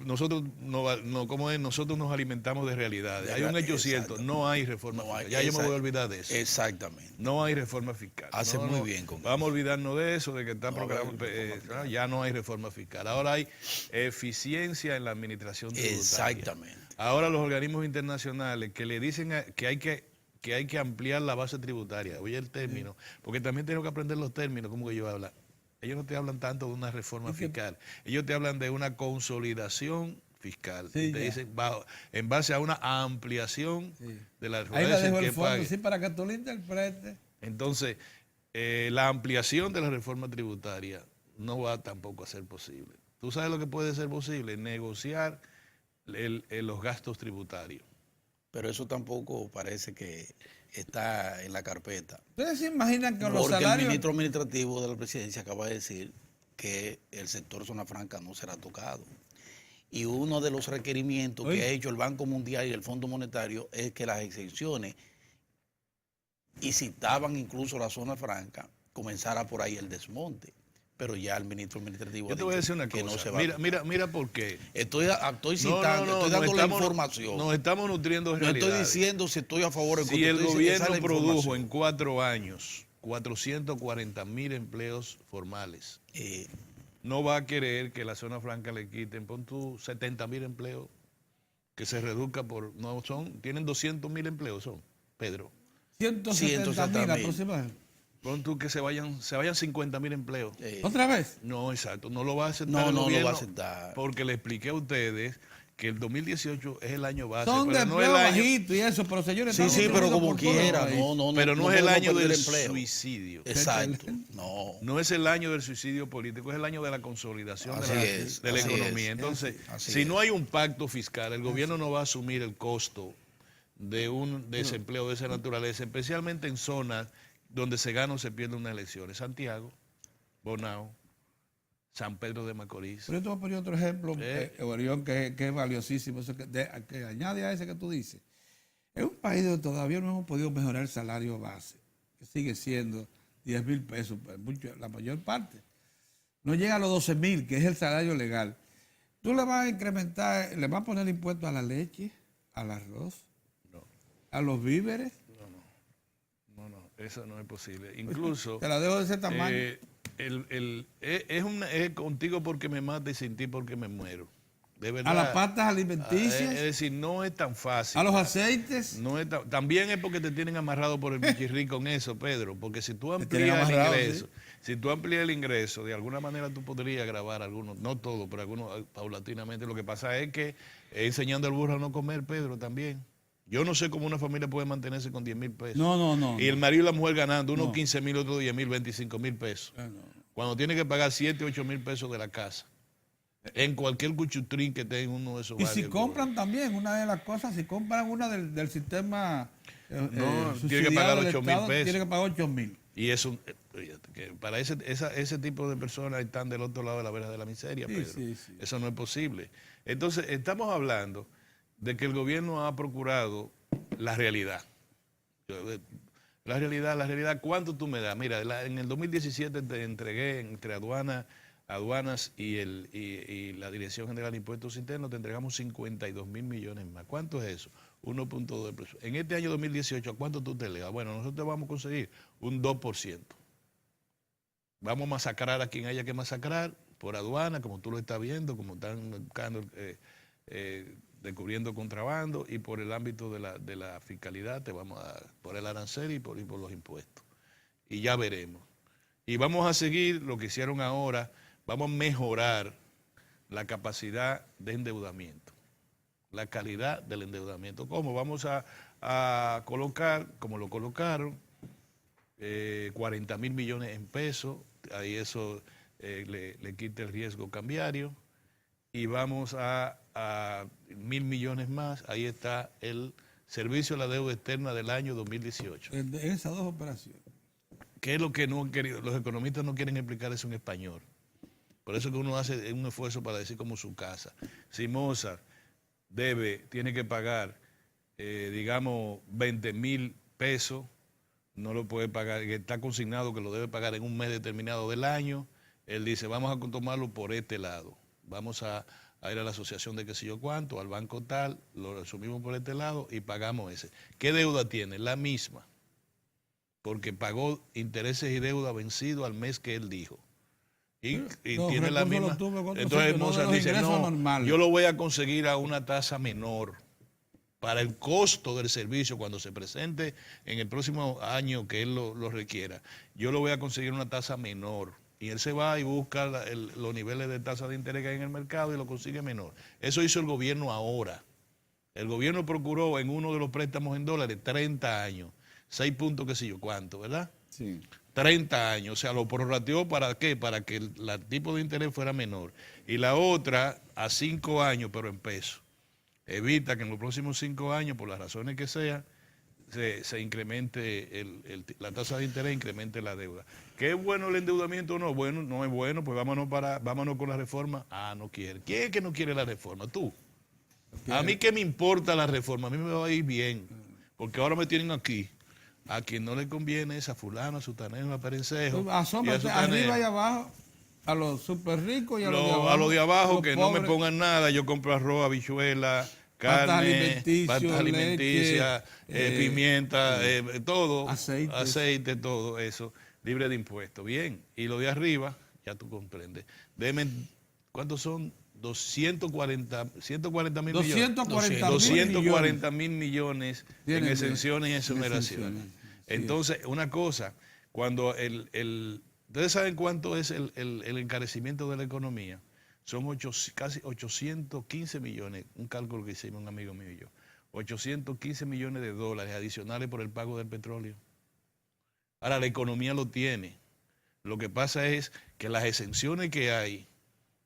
Speaker 3: nosotros nosotros nos alimentamos de realidades. Hay un hecho cierto, no hay reforma fiscal. Ya yo me voy a olvidar de eso.
Speaker 2: Exactamente.
Speaker 3: No hay reforma fiscal.
Speaker 2: Hace muy bien con eso.
Speaker 3: Vamos a olvidarnos de eso, de que está programado. Ya no hay reforma fiscal. Ahora hay eficiencia en la administración tributaria.
Speaker 2: Exactamente.
Speaker 3: Ahora los organismos internacionales que le dicen que hay que ampliar la base tributaria. Oye el término, porque también tengo que aprender los términos, como que ellos hablan. Ellos no te hablan tanto de una reforma fiscal, ellos te hablan de una consolidación fiscal.
Speaker 1: Sí,
Speaker 3: te dicen en base a una ampliación de la
Speaker 1: Ahí le dejo
Speaker 3: que
Speaker 1: el fondo,
Speaker 3: pague.
Speaker 1: sí, para que tú le interpretes.
Speaker 3: Entonces, la ampliación de la reforma tributaria no va tampoco a ser posible. ¿Tú sabes lo que puede ser posible? Negociar los gastos tributarios.
Speaker 2: Pero eso tampoco parece que está en la carpeta.
Speaker 1: ¿Ustedes se imaginan que los
Speaker 2: Porque
Speaker 1: salarios...
Speaker 2: el ministro administrativo de la presidencia acaba de decir que el sector zona franca no será tocado. Y uno de los requerimientos que ha hecho el Banco Mundial y el Fondo Monetario es que las exenciones, y citaban incluso la zona franca, comenzara por ahí el desmonte. Pero ya el ministro administrativo
Speaker 3: Yo te voy a decir una
Speaker 2: que
Speaker 3: cosa.
Speaker 2: no se va
Speaker 3: Mira por qué.
Speaker 2: Estoy citando, estoy dando la información.
Speaker 3: Nos estamos nutriendo de
Speaker 2: No
Speaker 3: realidades.
Speaker 2: estoy diciendo si estoy a favor o en
Speaker 3: Si
Speaker 2: contra.
Speaker 3: el gobierno produjo
Speaker 2: información.
Speaker 3: en 4 años 440,000 empleos formales, no va a querer que la zona franca le quiten, pon tú 70,000 empleos, que se reduzca por, tienen 200,000 empleos, son, Pedro.
Speaker 1: 170,000 aproximadamente.
Speaker 3: Pon tú que se vayan 50,000 empleos.
Speaker 1: ¿Otra vez?
Speaker 3: No, exacto, no lo va a aceptar
Speaker 2: No,
Speaker 3: el
Speaker 2: no
Speaker 3: gobierno,
Speaker 2: lo va a aceptar.
Speaker 3: porque le expliqué a ustedes que el 2018 es el año base.
Speaker 1: Son de
Speaker 3: pero no
Speaker 1: empleo
Speaker 3: el año,
Speaker 1: bajito y eso, pero señores...
Speaker 2: Sí,
Speaker 1: estamos
Speaker 2: pero
Speaker 1: teniendo
Speaker 2: como
Speaker 1: por todo
Speaker 2: quiera.
Speaker 1: el país.
Speaker 3: pero no es el
Speaker 2: podemos
Speaker 3: año
Speaker 2: perder
Speaker 3: del
Speaker 2: empleo.
Speaker 3: suicidio.
Speaker 2: Exacto. No
Speaker 3: Es el año del suicidio político, es el año de la consolidación
Speaker 2: Así
Speaker 3: de la
Speaker 2: así
Speaker 3: economía.
Speaker 2: es.
Speaker 3: Entonces,
Speaker 2: Así
Speaker 3: si
Speaker 2: es.
Speaker 3: no hay un pacto fiscal, el gobierno no va a asumir el costo de un desempleo de esa naturaleza, especialmente en zonas donde se gana o se pierde unas elecciones. Santiago, Bonao, San Pedro de Macorís.
Speaker 1: Pero yo te voy a poner otro ejemplo, Orión, que es valiosísimo, eso que añade a ese que tú dices. Es un país donde todavía no hemos podido mejorar el salario base, que sigue siendo 10,000 pesos, la mayor parte. No llega a los 12,000, que es el salario legal. Tú le vas a incrementar, le vas a poner impuestos a la leche, al arroz,
Speaker 3: No,
Speaker 1: a los víveres.
Speaker 3: no, eso no es posible. Incluso...
Speaker 1: Te la dejo de ese tamaño.
Speaker 3: Es contigo porque me mata y sin ti porque me muero. De verdad.
Speaker 1: A las pastas
Speaker 3: Es
Speaker 1: alimenticias,
Speaker 3: decir, no es tan fácil.
Speaker 1: a los aceites.
Speaker 3: No es también es porque te tienen amarrado por el pichirrí con eso, Pedro, porque si tú
Speaker 1: tienen
Speaker 3: amplías el
Speaker 1: amarrado,
Speaker 3: ingreso, si tú amplías el ingreso, de alguna manera tú podrías grabar algunos, no todo, pero algunos paulatinamente. Lo que pasa es que enseñando al burro a no comer, Pedro, también. Yo no sé cómo una familia puede mantenerse con 10 mil pesos.
Speaker 1: No.
Speaker 3: Y el marido y la mujer ganando unos 15 mil, otros 10 mil, 25 mil pesos.
Speaker 1: No.
Speaker 3: Cuando tiene que pagar 7, 8 mil pesos de la casa. En cualquier cuchutrín que tenga uno de esos
Speaker 1: Y
Speaker 3: barrios.
Speaker 1: si compran también, una de las cosas, si compran una del sistema
Speaker 3: No, tiene que
Speaker 1: subsidiado
Speaker 3: pagar
Speaker 1: del
Speaker 3: 8 mil
Speaker 1: Estado,
Speaker 3: pesos.
Speaker 1: tiene que pagar 8 mil.
Speaker 3: Y eso, que para ese tipo de personas están del otro lado de la verja de la miseria,
Speaker 1: Sí,
Speaker 3: Pedro.
Speaker 1: sí.
Speaker 3: Eso no es posible. Entonces, estamos hablando de que el gobierno ha procurado la realidad. La realidad, ¿cuánto tú me das? Mira, en el 2017 te entregué entre aduanas y la Dirección General de Impuestos Internos, te entregamos 52 mil millones más. ¿Cuánto es eso? 1.2 de presupuesto. En este año 2018, ¿a cuánto tú te legas? Bueno, nosotros vamos a conseguir un 2%. Vamos a masacrar a quien haya que masacrar por aduana, como tú lo estás viendo, como están buscando, descubriendo contrabando, y por el ámbito de la fiscalidad, te vamos a por el arancel y por los impuestos. Y ya veremos. Y vamos a seguir lo que hicieron ahora, vamos a mejorar la capacidad de endeudamiento, la calidad del endeudamiento. ¿Cómo? Vamos a colocar, como lo colocaron, 40 mil millones en pesos, ahí eso le quita el riesgo cambiario, y vamos a 1.000 millones más, ahí está el servicio de la deuda externa del año 2018.
Speaker 1: En esas dos operaciones.
Speaker 3: ¿Qué es lo que no han querido? Los economistas no quieren explicar eso en español. Por eso que uno hace un esfuerzo para decir como su casa. Si Mozart tiene que pagar, digamos, 20 mil pesos, no lo puede pagar, que está consignado que lo debe pagar en un mes determinado del año, él dice, vamos a tomarlo por este lado. Vamos a ir a la asociación de qué sé yo cuánto, al banco tal, lo asumimos por este lado y pagamos ese. ¿Qué deuda tiene? La misma. Porque pagó intereses y deuda vencido al mes que él dijo. Y tiene la misma. Entonces Mozart dice, no, yo lo voy a conseguir a una tasa menor para el costo del servicio cuando se presente en el próximo año que él lo requiera. Yo lo voy a conseguir una tasa menor. Y él se va y busca los niveles de tasa de interés que hay en el mercado y lo consigue menor. Eso hizo el gobierno ahora. El gobierno procuró en uno de los préstamos en dólares 30 años. 6 puntos, qué sé yo, cuánto, ¿verdad?
Speaker 1: Sí.
Speaker 3: 30 años, o sea, lo prorrateó ¿para qué? Para que el tipo de interés fuera menor. Y la otra a 5 años, pero en pesos. Evita que en los próximos 5 años, por las razones que sean, se incremente la tasa de interés, incremente la deuda. ¿Qué es bueno el endeudamiento o no? Bueno, no es bueno, pues vámonos con la reforma. Ah, no quiere. ¿Quién es que no quiere la reforma? Tú. A mí qué me importa la reforma, a mí me va a ir bien, porque ahora me tienen aquí. A quien no le conviene es a fulano, a sutanero, a perencejo.
Speaker 1: Asómate arriba y abajo, a los súper ricos y a los de abajo.
Speaker 3: A los de abajo que
Speaker 1: pobres.
Speaker 3: no me pongan nada, yo compro arroz, habichuela, carne, pastas alimenticias, pimienta, todo, aceite, todo eso, libre de impuestos. Bien, y lo de arriba, ya tú comprendes. Deme, ¿cuántos son? 140 mil millones. 240 mil millones en exenciones y exoneraciones. Entonces, una cosa, cuando ¿ustedes saben cuánto es el encarecimiento de la economía? Son casi 815 millones, un cálculo que hicimos un amigo mío y yo. 815 millones de dólares adicionales por el pago del petróleo. Ahora, la economía lo tiene. Lo que pasa es que las exenciones que hay,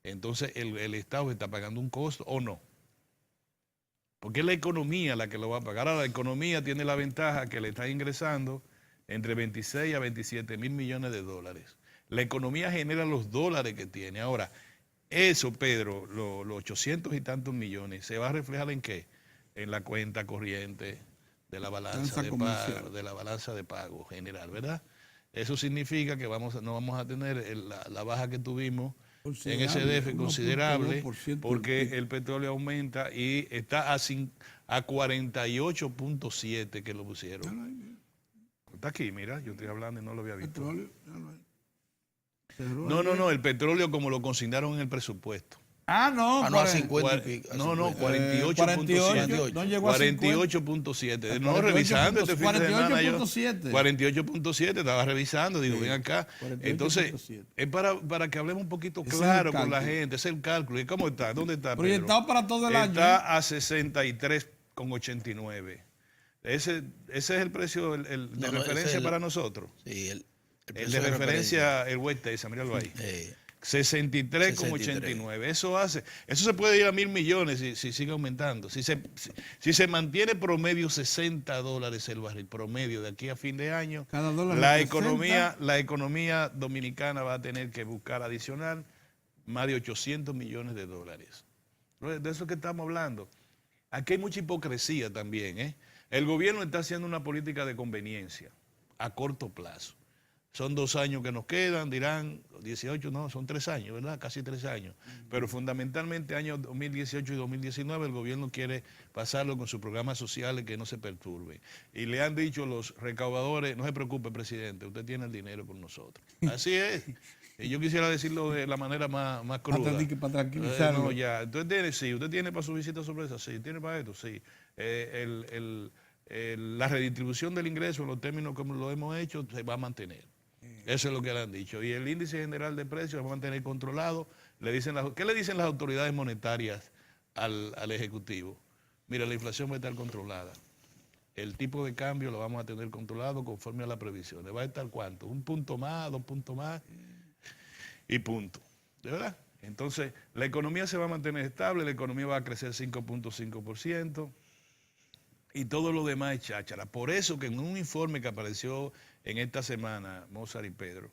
Speaker 3: entonces el Estado está pagando un costo o no. Porque es la economía la que lo va a pagar. Ahora, la economía tiene la ventaja que le está ingresando entre 26 a 27 mil millones de dólares. La economía genera los dólares que tiene. Ahora, eso, Pedro, los 800 y tantos millones, ¿se va a reflejar en qué? En la cuenta corriente de la balanza de pago general, ¿verdad? Eso significa que no vamos a tener la baja que tuvimos en ese déficit considerable,
Speaker 1: 1.2%
Speaker 3: porque el petróleo aumenta y está a 48.7 que lo pusieron. Está aquí, mira, yo estoy hablando y no lo había visto.
Speaker 1: Petróleo,
Speaker 3: No, el petróleo como lo consignaron en el presupuesto.
Speaker 1: No,
Speaker 2: a 50 y pico.
Speaker 3: No, 48.7.
Speaker 1: 48, no llegó a
Speaker 3: 48.7. No, revisando este fin de semana yo. 48.7, estaba revisando, digo, ven acá. 48. Entonces, es para que hablemos un poquito claro con la gente, es el cálculo. ¿Y cómo está? ¿Dónde está?
Speaker 1: Proyectado para todo el año.
Speaker 3: Está a 63,89. Ese es el precio de referencia para nosotros.
Speaker 2: Sí, el
Speaker 3: de referencia, el West Texas, míralo ahí. 63,89. Eso se puede ir a 1.000 millones si sigue aumentando. Si se mantiene promedio $60 el barril, promedio de aquí a fin de año, la economía dominicana va a tener que buscar adicional más de $800 millones. De eso que estamos hablando. Aquí hay mucha hipocresía también, ¿eh? El gobierno está haciendo una política de conveniencia a corto plazo. Son 2 años que nos quedan, dirán 18, no, son 3 años, ¿verdad? Casi 3 años. Pero fundamentalmente años 2018 y 2019 el gobierno quiere pasarlo con sus programas sociales que no se perturben. Y le han dicho los recaudadores, no se preocupe, presidente, usted tiene el dinero con nosotros. Así es. Y yo quisiera decirlo de la manera más cruda.
Speaker 1: Para tranquilizarlo.
Speaker 3: No, ya. Entonces, usted tiene para su visita sorpresa, sí. Tiene para esto, sí. La redistribución del ingreso en los términos como lo hemos hecho se va a mantener. Eso es lo que le han dicho. Y el índice general de precios se va a mantener controlado. ¿Qué le dicen las autoridades monetarias al Ejecutivo? Mira, la inflación va a estar controlada. El tipo de cambio lo vamos a tener controlado conforme a las previsiones. ¿Va a estar cuánto? 1 punto más, 2 puntos más y punto. ¿De verdad? Entonces, la economía se va a mantener estable, la economía va a crecer 5.5%. Y todo lo demás es cháchara. Por eso que en un informe que apareció en esta semana, Mozart y Pedro,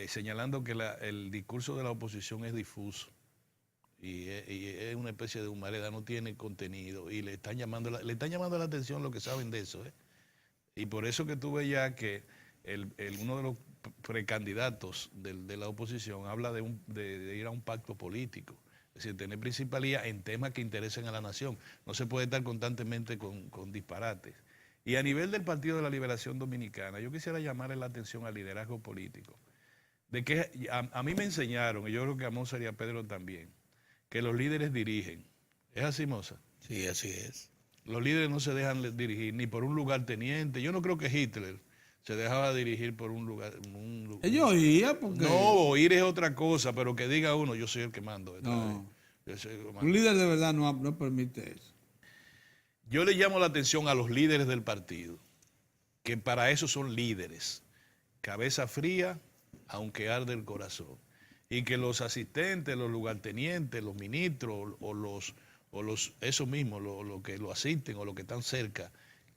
Speaker 3: señalando que el discurso de la oposición es difuso y es una especie de humareda, no tiene contenido y le están llamando la atención los que saben de eso. Y por eso que tú ves ya que uno de los precandidatos de la oposición habla de ir a un pacto político. Es decir, tener principalía en temas que interesen a la nación. No se puede estar constantemente con disparates. Y a nivel del Partido de la Liberación Dominicana, yo quisiera llamarle la atención al liderazgo político. De que a mí me enseñaron, y yo creo que a Mozart y a Pedro también, que los líderes dirigen. ¿Es así, Mozart?
Speaker 2: Sí, así es.
Speaker 3: Los líderes no se dejan dirigir ni por un lugarteniente. Yo no creo que Hitler se dejaba dirigir por un lugar.
Speaker 1: Ellos oían porque...
Speaker 3: No, oír es otra cosa, pero que diga uno, yo soy el que mando.
Speaker 1: No. Un líder de verdad no permite eso.
Speaker 3: Yo le llamo la atención a los líderes del partido, que para eso son líderes. Cabeza fría, aunque arde el corazón. Y que los asistentes, los lugartenientes, los ministros esos mismos, los que lo asisten o los que están cerca,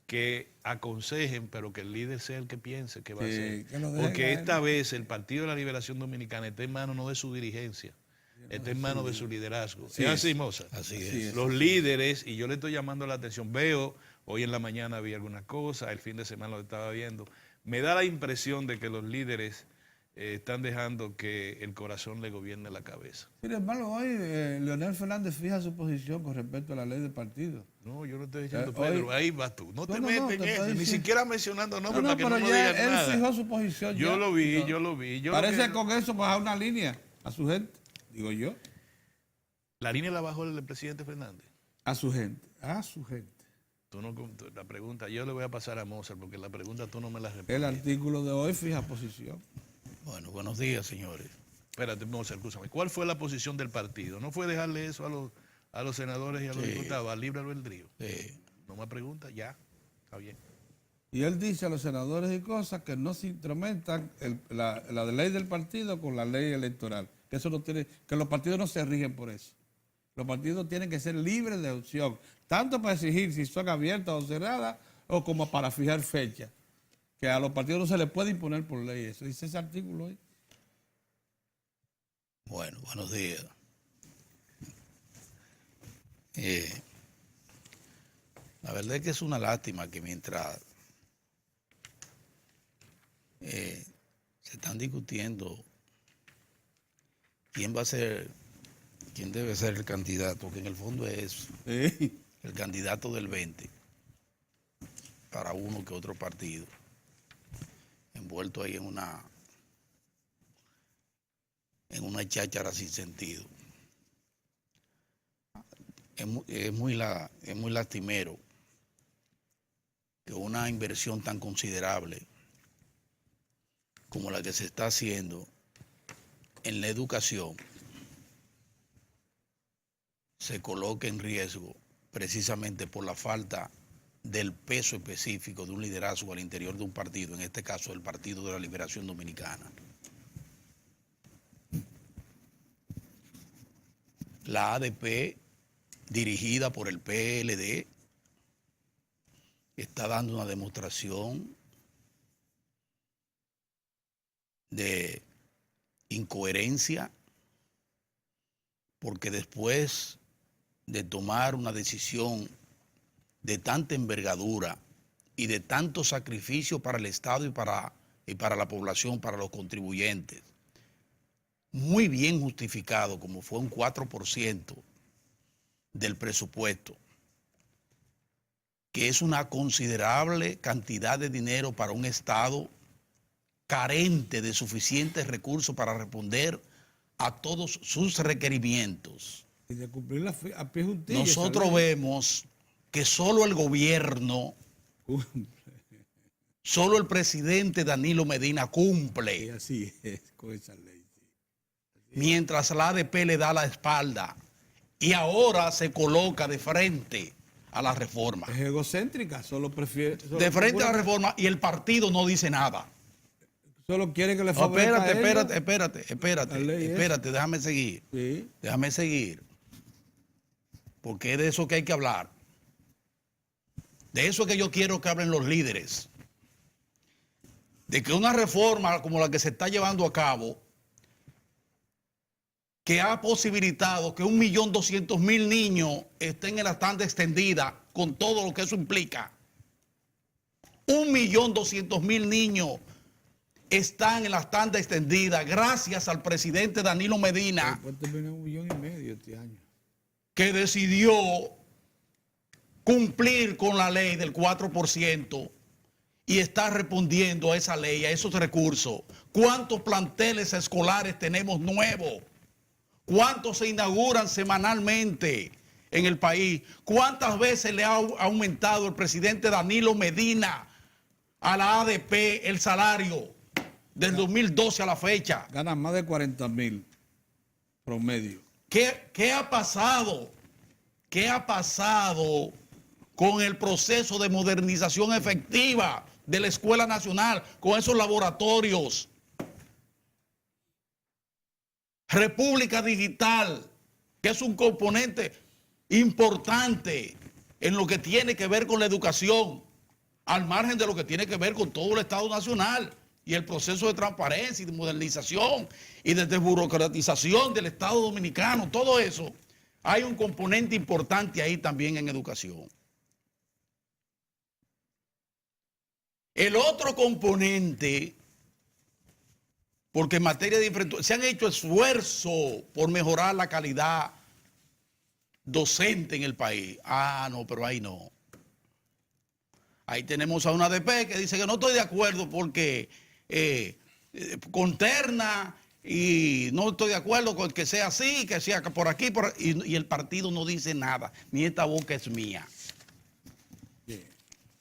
Speaker 3: que aconsejen, pero que el líder sea el que piense que va a hacer. Porque esta vez el Partido de la Liberación Dominicana está en manos no de su dirigencia, está en manos de su liderazgo. ¿Es así, Mozart?
Speaker 2: Así es.
Speaker 3: Los líderes, y yo le estoy llamando la atención, hoy en la mañana vi algunas cosas, el fin de semana lo estaba viendo, me da la impresión de que los líderes están dejando que el corazón le gobierne la cabeza.
Speaker 1: Sin embargo, hoy Leonel Fernández fija su posición con respecto a la ley del partido.
Speaker 3: No, yo no estoy diciendo, Pedro,
Speaker 1: hoy,
Speaker 3: ahí vas tú. No te metes en eso, ni siquiera mencionando nombres
Speaker 1: para
Speaker 3: que no digan nada.
Speaker 1: Él fijó su posición.
Speaker 3: Yo lo vi.
Speaker 1: Parece que con eso baja una línea a su gente, digo yo.
Speaker 3: La línea la bajó el presidente Fernández.
Speaker 1: A su gente.
Speaker 3: La pregunta, yo le voy a pasar a Mozart porque la pregunta tú no me la respondes.
Speaker 1: El artículo de hoy fija posición.
Speaker 2: Bueno, buenos días, señores.
Speaker 3: Espérate, Mozart, escúchame. ¿Cuál fue la posición del partido? ¿No fue dejarle eso a los senadores y a los diputados, al libre albedrío? No me pregunta, ya, está bien.
Speaker 1: Y él dice a los senadores y cosas que no se instrumentan la ley del partido con la ley electoral. Que eso no tiene, que los partidos no se rigen por eso. Los partidos tienen que ser libres de opción, tanto para exigir si son abiertas o cerradas, o como para fijar fecha. Que a los partidos no se les puede imponer por ley eso. Dice ese artículo ahí.
Speaker 2: Bueno, buenos días. La verdad es que es una lástima que mientras se están discutiendo quién debe ser el candidato, que en el fondo es
Speaker 1: Sí.
Speaker 2: el candidato del 20 para uno que otro partido, envuelto ahí en una cháchara sin sentido. Es muy lastimero que una inversión tan considerable como la que se está haciendo en la educación se coloque en riesgo precisamente por la falta del peso específico de un liderazgo al interior de un partido, en este caso el Partido de la Liberación Dominicana. La ADP, dirigida por el PLD, está dando una demostración de incoherencia, porque después de tomar una decisión de tanta envergadura y de tanto sacrificio para el Estado y para la población, para los contribuyentes, muy bien justificado, como fue un 4% del presupuesto, que es una considerable cantidad de dinero para un Estado carente de suficientes recursos para responder a todos sus requerimientos.
Speaker 1: Y de cumplir a pie justicia.
Speaker 2: Nosotros vemos que solo el gobierno, solo el presidente Danilo Medina
Speaker 1: Y
Speaker 2: cumple,
Speaker 1: así es, con esa ley. Sí.
Speaker 2: mientras la ADP le da la espalda y ahora se coloca de frente a la reforma.
Speaker 1: Es egocéntrica, solo prefiere.
Speaker 2: De frente a la reforma, y el partido no dice nada.
Speaker 1: Solo quiere que le
Speaker 2: No,
Speaker 1: favorezca a ellos.
Speaker 2: espérate, déjame seguir.
Speaker 1: Sí.
Speaker 2: Déjame seguir. Porque es de eso que hay que hablar. De eso que yo quiero que hablen los líderes. De que una reforma como la que se está llevando a cabo, que ha posibilitado que 1.200.000 niños estén en la tanda extendida, con todo lo que eso implica. 1.200.000 niños están en la tanda extendida gracias al presidente Danilo Medina,
Speaker 1: Después termina 1,5 millones este año.
Speaker 2: que decidió cumplir con la ley del 4% y está respondiendo a esa ley, a esos recursos. ¿Cuántos planteles escolares tenemos nuevos? ¿Cuántos se inauguran semanalmente en el país? ¿Cuántas veces le ha aumentado el presidente Danilo Medina a la ADP el salario del 2012 a la fecha?
Speaker 1: Ganan más de 40,000 promedio.
Speaker 2: ¿Qué ha pasado? ¿Qué ha pasado con el proceso de modernización efectiva de la Escuela Nacional, con esos laboratorios? República Digital, que es un componente importante en lo que tiene que ver con la educación, al margen de lo que tiene que ver con todo el Estado Nacional y el proceso de transparencia y de modernización y de desburocratización del Estado Dominicano, todo eso. Hay un componente importante ahí también en educación. El otro componente, porque en materia de infraestructura se han hecho esfuerzos por mejorar la calidad docente en el país. No, pero ahí no. Ahí tenemos a una ADP que dice que no estoy de acuerdo porque con terna, y no estoy de acuerdo con que sea así, que sea por aquí, y el partido no dice nada, ni esta boca es mía.
Speaker 1: Sí.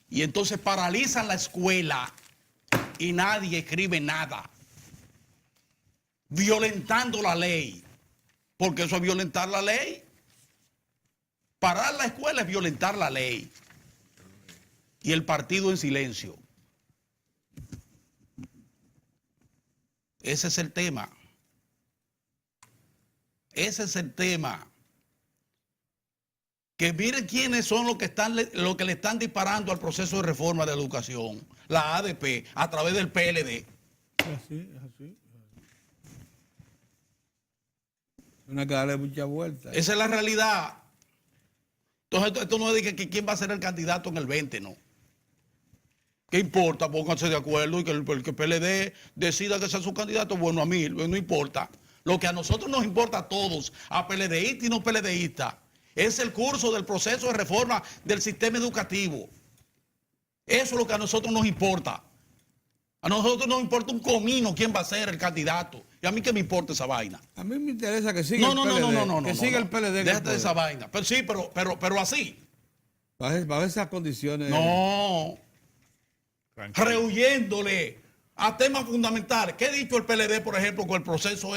Speaker 2: Y entonces paralizan la escuela y nadie escribe nada, violentando la ley, porque eso es violentar la ley. Parar la escuela es violentar la ley. Y el partido en silencio. Ese es el tema. Ese es el tema. Que miren quiénes son los que le están disparando al proceso de reforma de la educación. La ADP, a través del PLD.
Speaker 1: Es así. Una que darle mucha vuelta.
Speaker 2: Esa es la realidad. Entonces, esto no es de que quién va a ser el candidato en el 20, no. ¿Qué importa? Pónganse de acuerdo y que el PLD decida que sea su candidato. Bueno, a mí no importa. Lo que a nosotros nos importa a todos, a PLDistas y no PLDistas, es el curso del proceso de reforma del sistema educativo. Eso es lo que a nosotros nos importa. A nosotros nos importa un comino quién va a ser el candidato. Y a mí qué me importa esa vaina.
Speaker 1: A mí me interesa que siga el PLD. Que siga el PLD.
Speaker 2: Déjate de esa vaina. Pero sí, pero así.
Speaker 1: Bajo esas condiciones.
Speaker 2: No.
Speaker 3: Tranquilo.
Speaker 2: Rehuyéndole a temas fundamentales. ¿Qué ha dicho el PLD, por ejemplo, con el proceso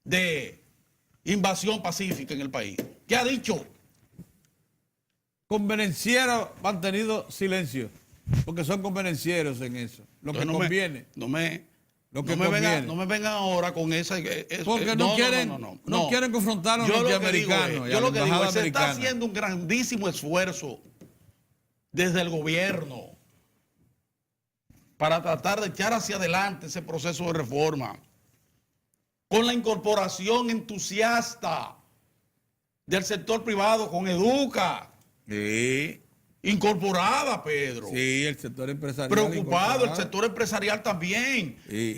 Speaker 2: de invasión pacífica en el país? ¿Qué ha dicho?
Speaker 1: Convenencieros han tenido silencio. Porque son convenencieros en eso. Lo que conviene.
Speaker 2: No me vengan ahora con esa.
Speaker 1: Porque no quieren confrontar a los norteamericanos.
Speaker 2: Yo lo que digo es que se está haciendo un grandísimo esfuerzo desde el gobierno para tratar de echar hacia adelante ese proceso de reforma con la incorporación entusiasta del sector privado, con Educa.
Speaker 1: Sí.
Speaker 2: Incorporada, Pedro.
Speaker 1: Sí, el sector empresarial.
Speaker 2: Preocupado, el sector empresarial también.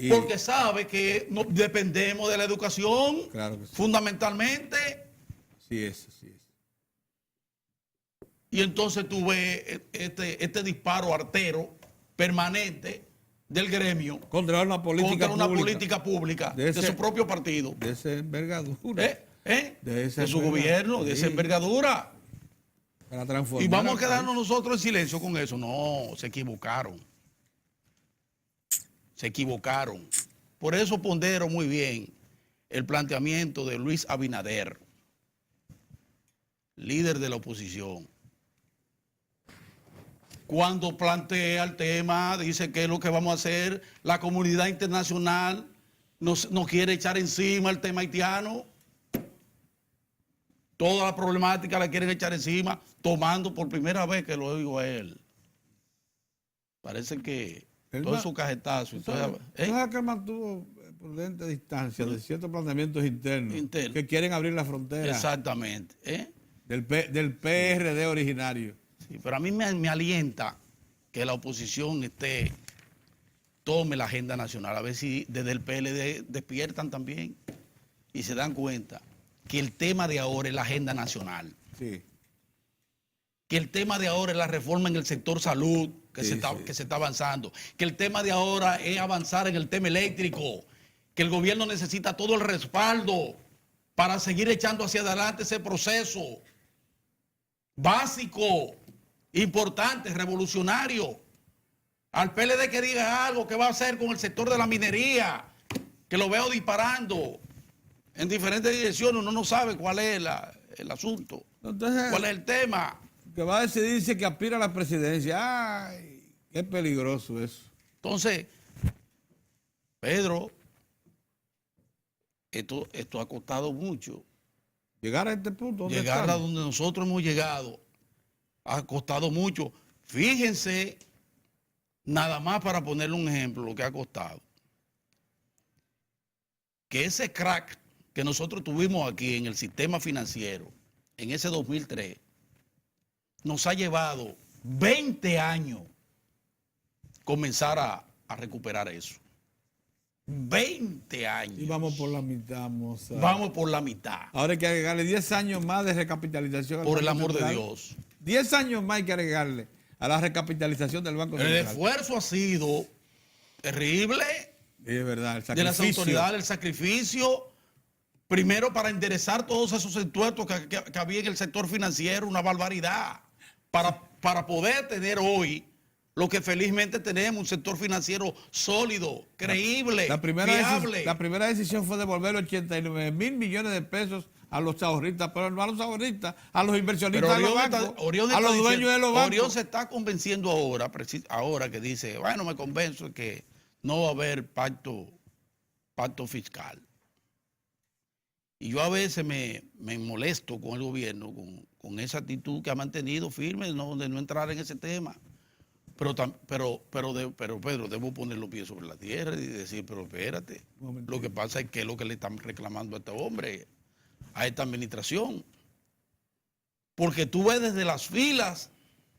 Speaker 2: Porque sabe que no, dependemos de la educación.
Speaker 1: Claro que sí.
Speaker 2: Fundamentalmente.
Speaker 1: Sí es.
Speaker 2: Y entonces tú ves este disparo artero permanente del gremio
Speaker 1: contra una
Speaker 2: política pública de su propio partido.
Speaker 1: De esa envergadura.
Speaker 2: De su gobierno, de esa envergadura. Y vamos a quedarnos nosotros en silencio con eso. No, se equivocaron. Se equivocaron. Por eso pondero muy bien el planteamiento de Luis Abinader, líder de la oposición. Cuando plantea el tema, dice que es lo que vamos a hacer, la comunidad internacional nos quiere echar encima el tema haitiano. Toda la problemática la quieren echar encima, tomando por primera vez que lo oigo a él. Parece que todo su cajetazo.
Speaker 1: ¿Sabes que mantuvo prudente distancia de ciertos planteamientos internos que quieren abrir la frontera?
Speaker 2: Exactamente.
Speaker 1: Del PRD originario.
Speaker 2: Sí, pero a mí me alienta que la oposición tome la agenda nacional. A ver si desde el PLD despiertan también y se dan cuenta que el tema de ahora es la agenda nacional.
Speaker 1: Sí.
Speaker 2: Que el tema de ahora es la reforma en el sector salud que se está avanzando. Que el tema de ahora es avanzar en el tema eléctrico. Que el gobierno necesita todo el respaldo para seguir echando hacia adelante ese proceso básico, importante, revolucionario. Al PLD que diga algo que va a hacer con el sector de la minería, que lo veo disparando en diferentes direcciones, uno no sabe cuál es el asunto. Entonces, ¿cuál es el tema?
Speaker 1: Que va a decidirse que aspira a la presidencia. ¡Ay! Qué peligroso eso.
Speaker 2: Entonces, Pedro, esto ha costado mucho.
Speaker 1: Llegar a este punto.
Speaker 2: Llegar a donde nosotros hemos llegado ha costado mucho. Fíjense, nada más para ponerle un ejemplo, lo que ha costado. Que ese crack que nosotros tuvimos aquí en el sistema financiero, en ese 2003, nos ha llevado 20 años comenzar a recuperar eso. 20 años.
Speaker 1: Y vamos por la mitad, Moza.
Speaker 2: Vamos por la mitad.
Speaker 1: Ahora hay que agregarle 10 años más de recapitalización.
Speaker 2: Por el amor de Dios.
Speaker 1: 10 años más hay que agregarle a la recapitalización del Banco Central.
Speaker 2: El esfuerzo ha sido terrible.
Speaker 1: Es verdad, el sacrificio.
Speaker 2: De las autoridades, el sacrificio. Primero para enderezar todos esos impuestos que había en el sector financiero, una barbaridad. Para poder tener hoy lo que felizmente tenemos, un sector financiero sólido, creíble, viable.
Speaker 1: La primera decisión fue devolver 89 mil millones de pesos a los ahorristas, pero no a los ahorristas, a los inversionistas de los bancos, a los dueños de los bancos.
Speaker 2: Orión se está convenciendo ahora que dice, bueno, me convenzo que no va a haber pacto fiscal. Y yo a veces me molesto con el gobierno, con esa actitud que ha mantenido firme de no entrar en ese tema. Pero Pedro, debo poner los pies sobre la tierra y decir, pero espérate, lo que pasa es que es lo que le están reclamando a este hombre, a esta administración. Porque tú ves desde las filas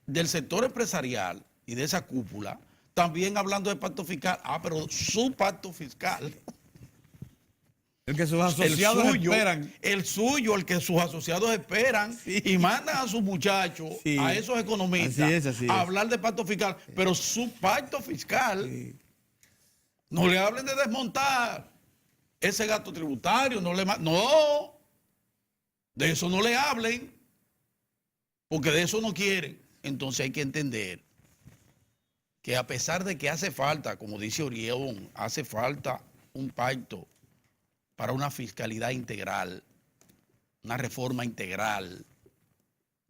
Speaker 2: del sector empresarial y de esa cúpula, también hablando de pacto fiscal, pero su pacto fiscal.
Speaker 1: El que sus asociados esperan.
Speaker 2: El suyo, el que sus asociados esperan,
Speaker 1: Sí.
Speaker 2: y mandan a sus muchachos,
Speaker 1: Sí.
Speaker 2: a esos economistas,
Speaker 1: Así es.
Speaker 2: a hablar de pacto fiscal. Pero su pacto fiscal,
Speaker 1: Sí.
Speaker 2: no le hablen de desmontar ese gasto tributario, no, de eso no le hablen, porque de eso no quieren. Entonces hay que entender que a pesar de que hace falta, como dice Orión, hace falta un pacto para una fiscalidad integral, una reforma integral,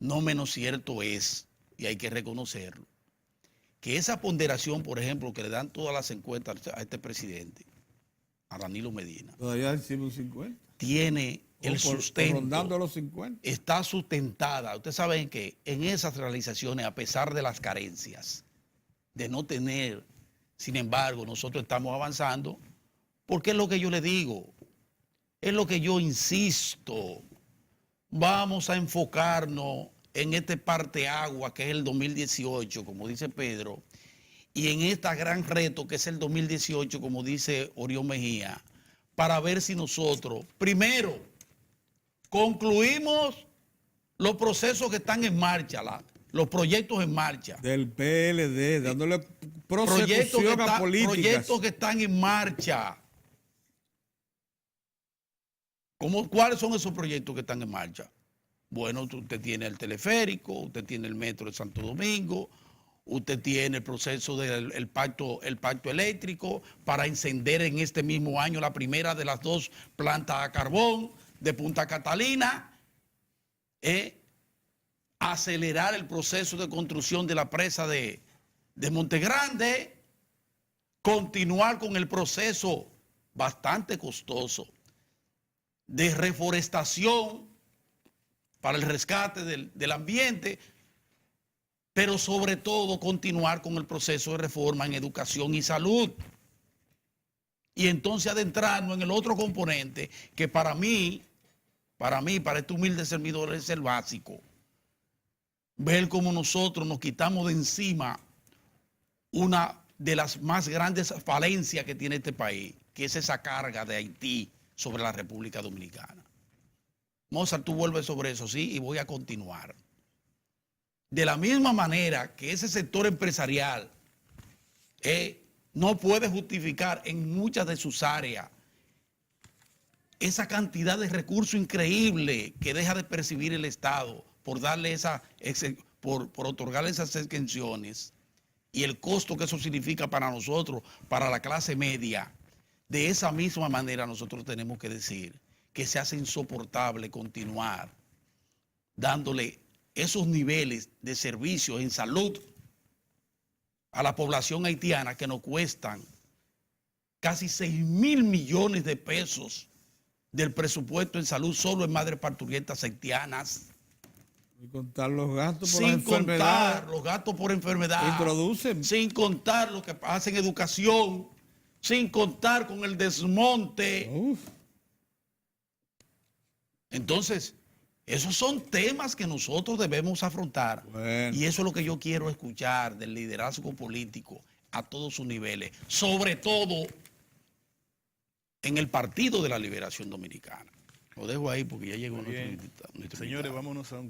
Speaker 2: no menos cierto es, y hay que reconocerlo, que esa ponderación, por ejemplo, que le dan todas las encuestas a este presidente, a Danilo Medina,
Speaker 1: Todavía decimos 50.
Speaker 2: tiene el sustento,
Speaker 1: rondando los 50.
Speaker 2: está sustentada. Ustedes saben que en esas realizaciones, a pesar de las carencias, de no tener, sin embargo, nosotros estamos avanzando, porque es lo que yo le digo, es lo que yo insisto, vamos a enfocarnos en este parteagua que es el 2018, como dice Pedro, y en este gran reto que es el 2018, como dice Orión Mejía, para ver si nosotros, primero, concluimos los procesos que están en marcha, los proyectos en marcha.
Speaker 1: Del PLD, dándole prosecución a políticas.
Speaker 2: Proyectos que están en marcha. ¿Cuáles son esos proyectos que están en marcha? Bueno, usted tiene el teleférico, usted tiene el metro de Santo Domingo, usted tiene el proceso del pacto eléctrico para encender en este mismo año la primera de las 2 plantas a carbón de Punta Catalina, acelerar el proceso de construcción de la presa de Montegrande, continuar con el proceso bastante costoso de reforestación para el rescate del ambiente, pero sobre todo continuar con el proceso de reforma en educación y salud. Y entonces adentrarnos en el otro componente que para este humilde servidor es el básico. Ver cómo nosotros nos quitamos de encima una de las más grandes falencias que tiene este país, que es esa carga de Haití sobre la República Dominicana. Mozart, tú vuelves sobre eso, sí, y voy a continuar. De la misma manera que ese sector empresarial no puede justificar en muchas de sus áreas esa cantidad de recursos increíble que deja de percibir el Estado por darle por otorgarle esas exenciones y el costo que eso significa para nosotros, para la clase media. De esa misma manera nosotros tenemos que decir que se hace insoportable continuar dándole esos niveles de servicios en salud a la población haitiana que nos cuestan casi 6.000 millones de pesos del presupuesto en salud solo en madres parturientas haitianas.
Speaker 1: Y contar los gastos por
Speaker 2: Sin
Speaker 1: las enfermedades.
Speaker 2: contar los gastos por enfermedad.
Speaker 1: Introducen.
Speaker 2: Sin contar lo que pasa en educación. Sin contar con el desmonte.
Speaker 1: Uf.
Speaker 2: Entonces, esos son temas que nosotros debemos afrontar.
Speaker 1: Bueno.
Speaker 2: Y eso es lo que yo quiero escuchar del liderazgo político a todos sus niveles. Sobre todo en el Partido de la Liberación Dominicana. Lo dejo ahí porque ya llegó nuestro invitado.
Speaker 3: Señores, vámonos a un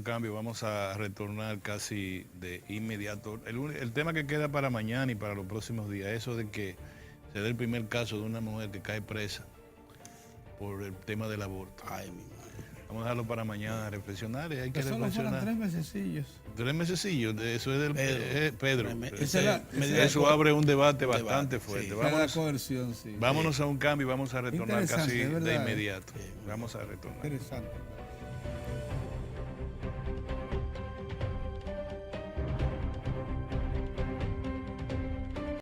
Speaker 3: cambio, vamos a retornar casi de inmediato. El tema que queda para mañana y para los próximos días, eso de que se dé el primer caso de una mujer que cae presa por el tema del aborto.
Speaker 2: Ay, mi madre.
Speaker 3: Vamos a dejarlo para mañana a reflexionar y hay que
Speaker 1: Que solo fueran
Speaker 3: reflexionar.
Speaker 1: 3 mesecillos.
Speaker 3: 3 mesecillos, eso es del Pedro.
Speaker 1: Eso
Speaker 3: abre un debate bastante fuerte.
Speaker 2: Sí.
Speaker 1: La coerción, sí.
Speaker 3: Vámonos a un cambio y vamos a retornar
Speaker 1: Interesante,
Speaker 3: casi de
Speaker 1: ¿verdad?
Speaker 3: inmediato. Vamos a retornar.
Speaker 1: Interesante.